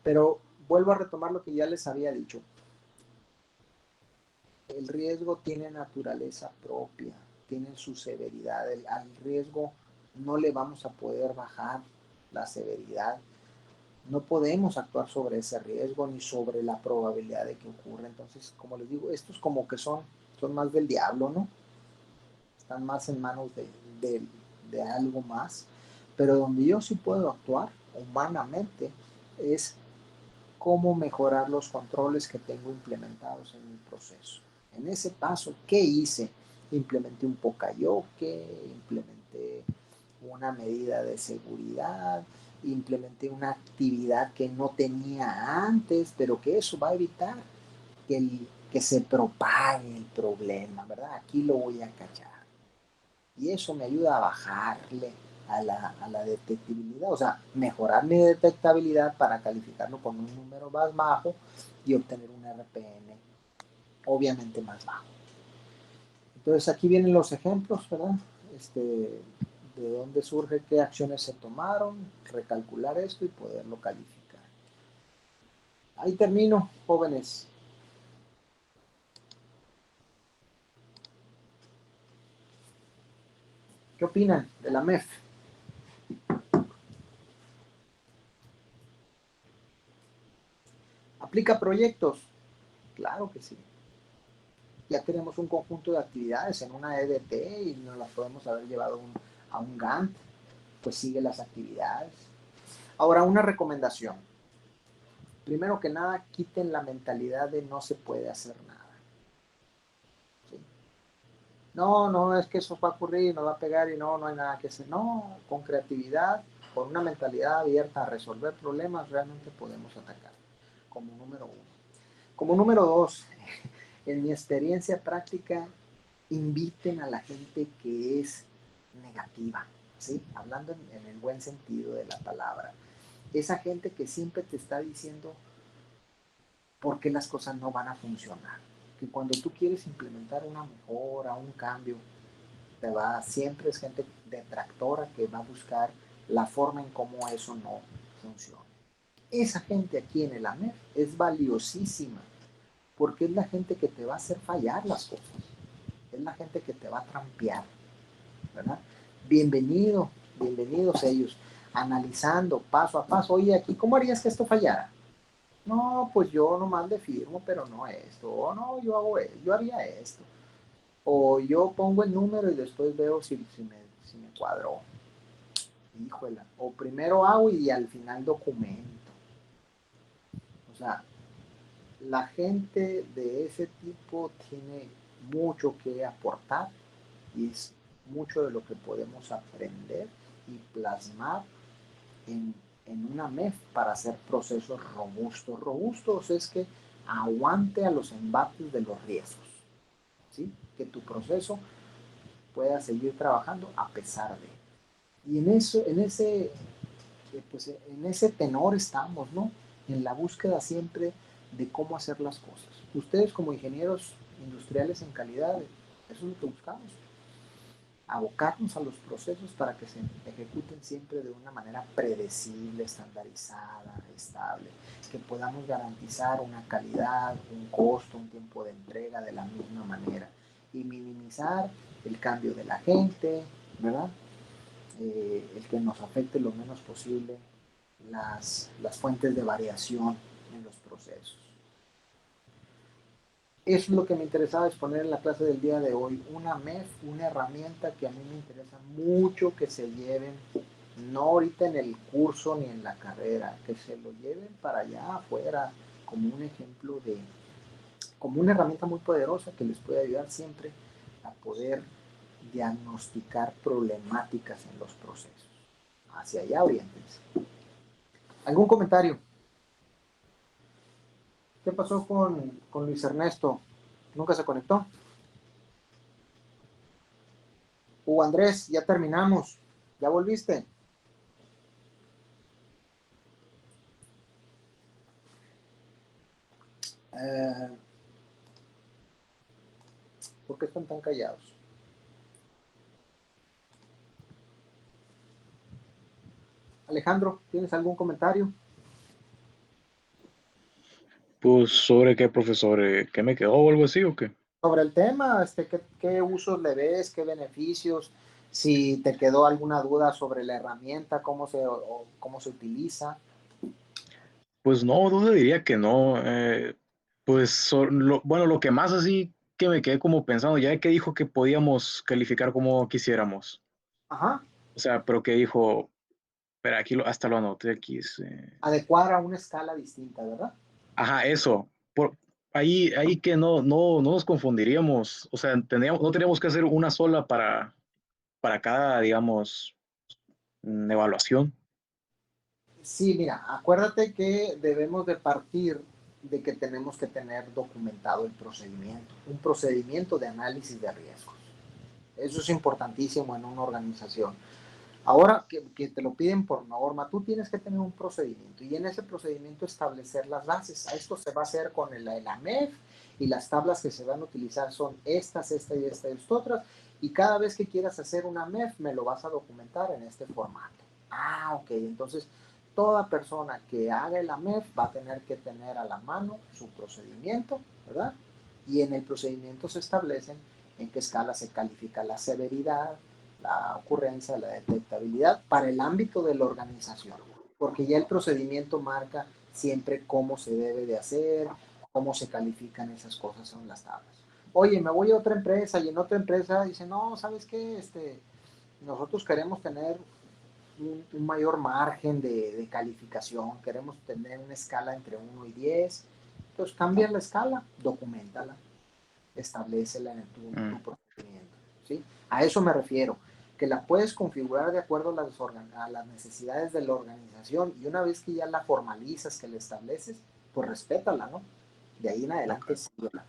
Pero vuelvo a retomar lo que ya les había dicho. El riesgo tiene naturaleza propia, tiene su severidad. Al riesgo no le vamos a poder bajar la severidad. No podemos actuar sobre ese riesgo ni sobre la probabilidad de que ocurra. Entonces, como les digo, estos como que son más del diablo, ¿no? Están más en manos de algo más. Pero donde yo sí puedo actuar humanamente es cómo mejorar los controles que tengo implementados en mi proceso. En ese paso, ¿qué hice? Implementé un Poka-yoke, implementé una medida de seguridad, implementé una actividad que no tenía antes, pero que eso va a evitar que se propague el problema, ¿verdad? Aquí lo voy a cachar. Y eso me ayuda a bajarle a la detectabilidad, o sea, mejorar mi detectabilidad para calificarlo con un número más bajo y obtener un RPN obviamente más bajo. Entonces aquí vienen los ejemplos, ¿verdad? De dónde surge, qué acciones se tomaron, recalcular esto y poderlo calificar. Ahí termino, jóvenes. ¿Qué opinan de la MEF? ¿Aplica proyectos? Claro que sí. Ya tenemos un conjunto de actividades en una EDT y nos las podemos haber llevado a un Gantt, pues sigue las actividades. Ahora, una recomendación. Primero que nada, quiten la mentalidad de no se puede hacer nada. ¿Sí? No, es que eso va a ocurrir, nos va a pegar y no hay nada que hacer. No, con creatividad, con una mentalidad abierta a resolver problemas, realmente podemos atacar, como número uno. Como número dos, en mi experiencia práctica, inviten a la gente que es negativa, ¿sí? Hablando en el buen sentido de la palabra. Esa gente que siempre te está diciendo por qué las cosas no van a funcionar. Que cuando tú quieres implementar una mejora, un cambio, siempre es gente detractora que va a buscar la forma en cómo eso no funciona. Esa gente aquí en el AMEF es valiosísima porque es la gente que te va a hacer fallar las cosas. Es la gente que te va a trampear, ¿verdad? Bienvenidos ellos, analizando paso a paso. Oye, aquí, ¿cómo harías que esto fallara? No, pues yo nomás le firmo, pero no esto. O no, yo hago esto, yo haría esto. O yo pongo el número y después veo si me cuadró. Híjole. O primero hago y al final documento. O sea, la gente de ese tipo tiene mucho que aportar y es mucho de lo que podemos aprender y plasmar en una MEF para hacer procesos robustos. Robustos es que aguante a los embates de los riesgos, ¿sí? Que tu proceso pueda seguir trabajando a pesar de. Y en ese tenor estamos, ¿no? En la búsqueda siempre de cómo hacer las cosas. Ustedes como ingenieros industriales en calidad, eso es lo que buscamos. Abocarnos a los procesos para que se ejecuten siempre de una manera predecible, estandarizada, estable, que podamos garantizar una calidad, un costo, un tiempo de entrega de la misma manera y minimizar el cambio de la gente, ¿verdad? El que nos afecte lo menos posible las fuentes de variación en los procesos. Eso es lo que me interesaba exponer en la clase del día de hoy. Una MEF, una herramienta que a mí me interesa mucho que se lleven, no ahorita en el curso ni en la carrera, que se lo lleven para allá afuera como un ejemplo como una herramienta muy poderosa que les puede ayudar siempre a poder diagnosticar problemáticas en los procesos. Hacia allá oriéntense. ¿Algún comentario? ¿Qué pasó con Luis Ernesto? ¿Nunca se conectó? Hugo Andrés, ya terminamos. ¿Ya volviste? ¿Por qué están tan callados? Alejandro, ¿tienes algún comentario?
Pues, ¿sobre qué, profesor? ¿Qué me quedó o algo así o qué?
Sobre el tema, ¿qué usos le ves? ¿Qué beneficios? Si te quedó alguna duda sobre la herramienta, cómo se utiliza.
Pues no, duda diría que no. Pues, bueno, lo que más así que me quedé como pensando, ya que dijo que podíamos calificar como quisiéramos.
Ajá.
O sea, pero que dijo, pero aquí hasta lo anoté aquí.
Adecuar a una escala distinta, ¿verdad?
Ajá, eso. Ahí que no nos confundiríamos. O sea, no teníamos que hacer una sola para cada, digamos, evaluación.
Sí, mira, acuérdate que debemos de partir de que tenemos que tener documentado el procedimiento, un procedimiento de análisis de riesgos. Eso es importantísimo en una organización. Ahora que te lo piden por norma, tú tienes que tener un procedimiento y en ese procedimiento establecer las bases. Esto se va a hacer con el AMEF y las tablas que se van a utilizar son esta y estas otras. Y cada vez que quieras hacer una MEF, me lo vas a documentar en este formato. Ah, ok. Entonces, toda persona que haga el AMEF va a tener que tener a la mano su procedimiento, ¿verdad? Y en el procedimiento se establecen en qué escala se califica la severidad, la ocurrencia, la detectabilidad para el ámbito de la organización, porque ya el procedimiento marca siempre cómo se debe de hacer, cómo se califican esas cosas en las tablas. Oye, me voy a otra empresa y en otra empresa dice, no, ¿sabes qué? Nosotros queremos tener un mayor margen de calificación, queremos tener una escala entre 1 y 10, entonces cambia la escala, documentala, establecela en tu procedimiento, ¿sí? A eso me refiero, que la puedes configurar de acuerdo a las necesidades de la organización y una vez que ya la formalizas, que la estableces, pues respétala, ¿no? De ahí en adelante síguela.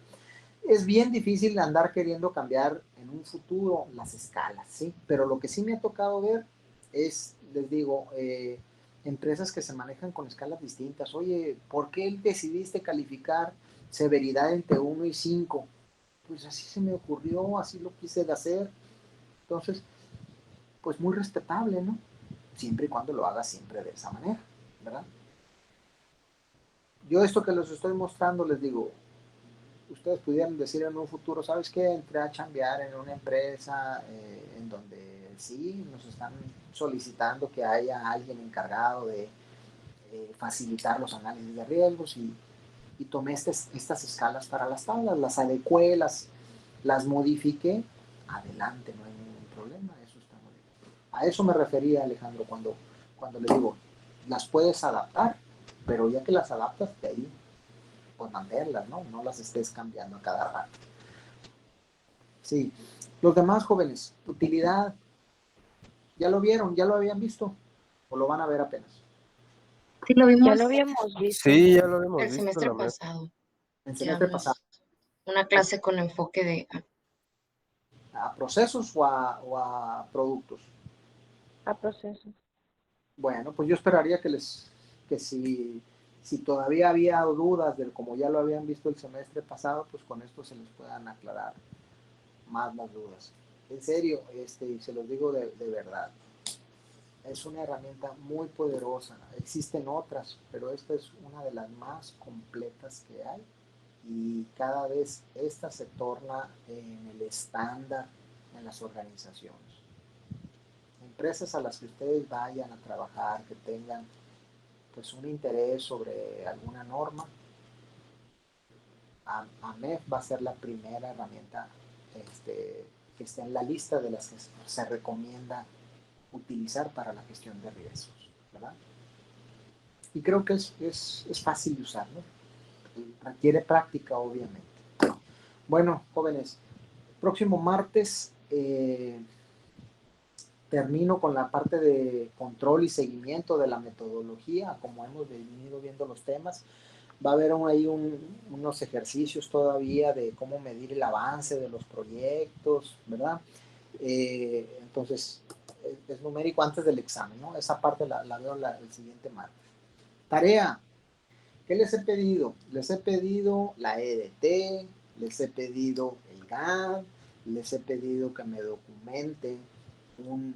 Es bien difícil andar queriendo cambiar en un futuro las escalas, ¿sí? Pero lo que sí me ha tocado ver es, les digo, empresas que se manejan con escalas distintas. Oye, ¿por qué decidiste calificar severidad entre 1 y 5? Pues así se me ocurrió, así lo quise de hacer. Entonces, pues muy respetable, ¿no? Siempre y cuando lo haga siempre de esa manera, ¿verdad? Yo esto que les estoy mostrando, les digo, ustedes pudieran decir en un futuro, ¿sabes qué? Entré a chambear en una empresa en donde sí nos están solicitando que haya alguien encargado de facilitar los análisis de riesgos y tomé estas escalas para las tablas, las adecué, las modifiqué, adelante, no hay ningún problema, eso está muy bien. A eso me refería, Alejandro, cuando le digo, las puedes adaptar, pero ya que las adaptas, de ahí, pues mantenerlas, ¿no? No las estés cambiando a cada rato. Sí. Los demás jóvenes, utilidad, ¿ya lo vieron? ¿Ya lo habían visto? ¿O lo van a ver apenas?
Sí, lo vimos
Ya lo habíamos visto.
Sí, ya lo habíamos
el
visto.
semestre
La MEF.
pasado.
El semestre pasado.
Una clase con enfoque de...
¿A procesos o a productos?
A procesos.
Bueno, pues yo esperaría que si todavía había dudas de como ya lo habían visto el semestre pasado, pues con esto se les puedan aclarar más las dudas. En serio, se los digo de verdad. Es una herramienta muy poderosa. Existen otras, pero esta es una de las más completas que hay y cada vez esta se torna en el estándar en las organizaciones. Empresas a las que ustedes vayan a trabajar, que tengan pues un interés sobre alguna norma, AMEF va a ser la primera herramienta que está en la lista de las que se recomienda utilizar para la gestión de riesgos, ¿verdad? Y creo que es fácil de usar, ¿no? Requiere práctica, obviamente. Bueno, jóvenes, próximo martes termino con la parte de control y seguimiento de la metodología, como hemos venido viendo los temas. Va a haber ahí unos ejercicios todavía de cómo medir el avance de los proyectos, ¿verdad? Entonces, es numérico antes del examen, ¿no? Esa parte la veo el siguiente martes. Tarea. ¿Qué les he pedido? Les he pedido la EDT, les he pedido el GAD, les he pedido que me documenten un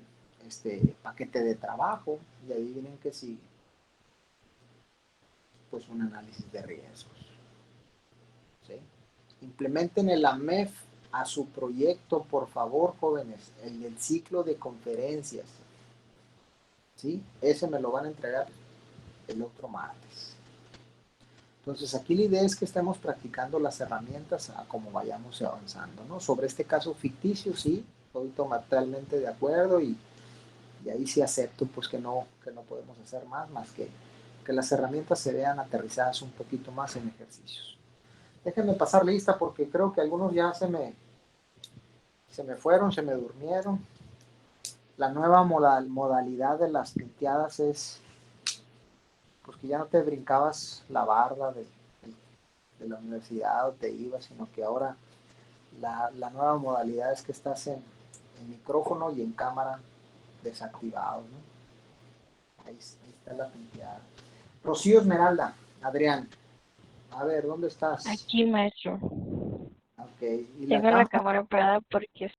paquete de trabajo y adivinen qué sigue. Pues un análisis de riesgos. ¿Sí? Implementen el AMEF a su proyecto, por favor, jóvenes, el del ciclo de conferencias. ¿Sí? Ese me lo van a entregar el otro martes. Entonces, aquí la idea es que estemos practicando las herramientas a como vayamos avanzando, ¿no? Sobre este caso ficticio, sí, estoy totalmente de acuerdo y ahí sí acepto pues que no podemos hacer más que las herramientas se vean aterrizadas un poquito más en ejercicios. Déjenme pasar lista porque creo que algunos ya se me fueron, se me durmieron. La nueva modalidad de las pinteadas es pues que ya no te brincabas la barda de la universidad o te ibas, sino que ahora la nueva modalidad es que estás en micrófono y en cámara desactivado, ¿no? Ahí está la pinteada. Rocío Esmeralda, Adrián, a ver, ¿dónde estás?
Aquí, maestro.
Ok, y
Tengo la
cámara?
cámara apagada porque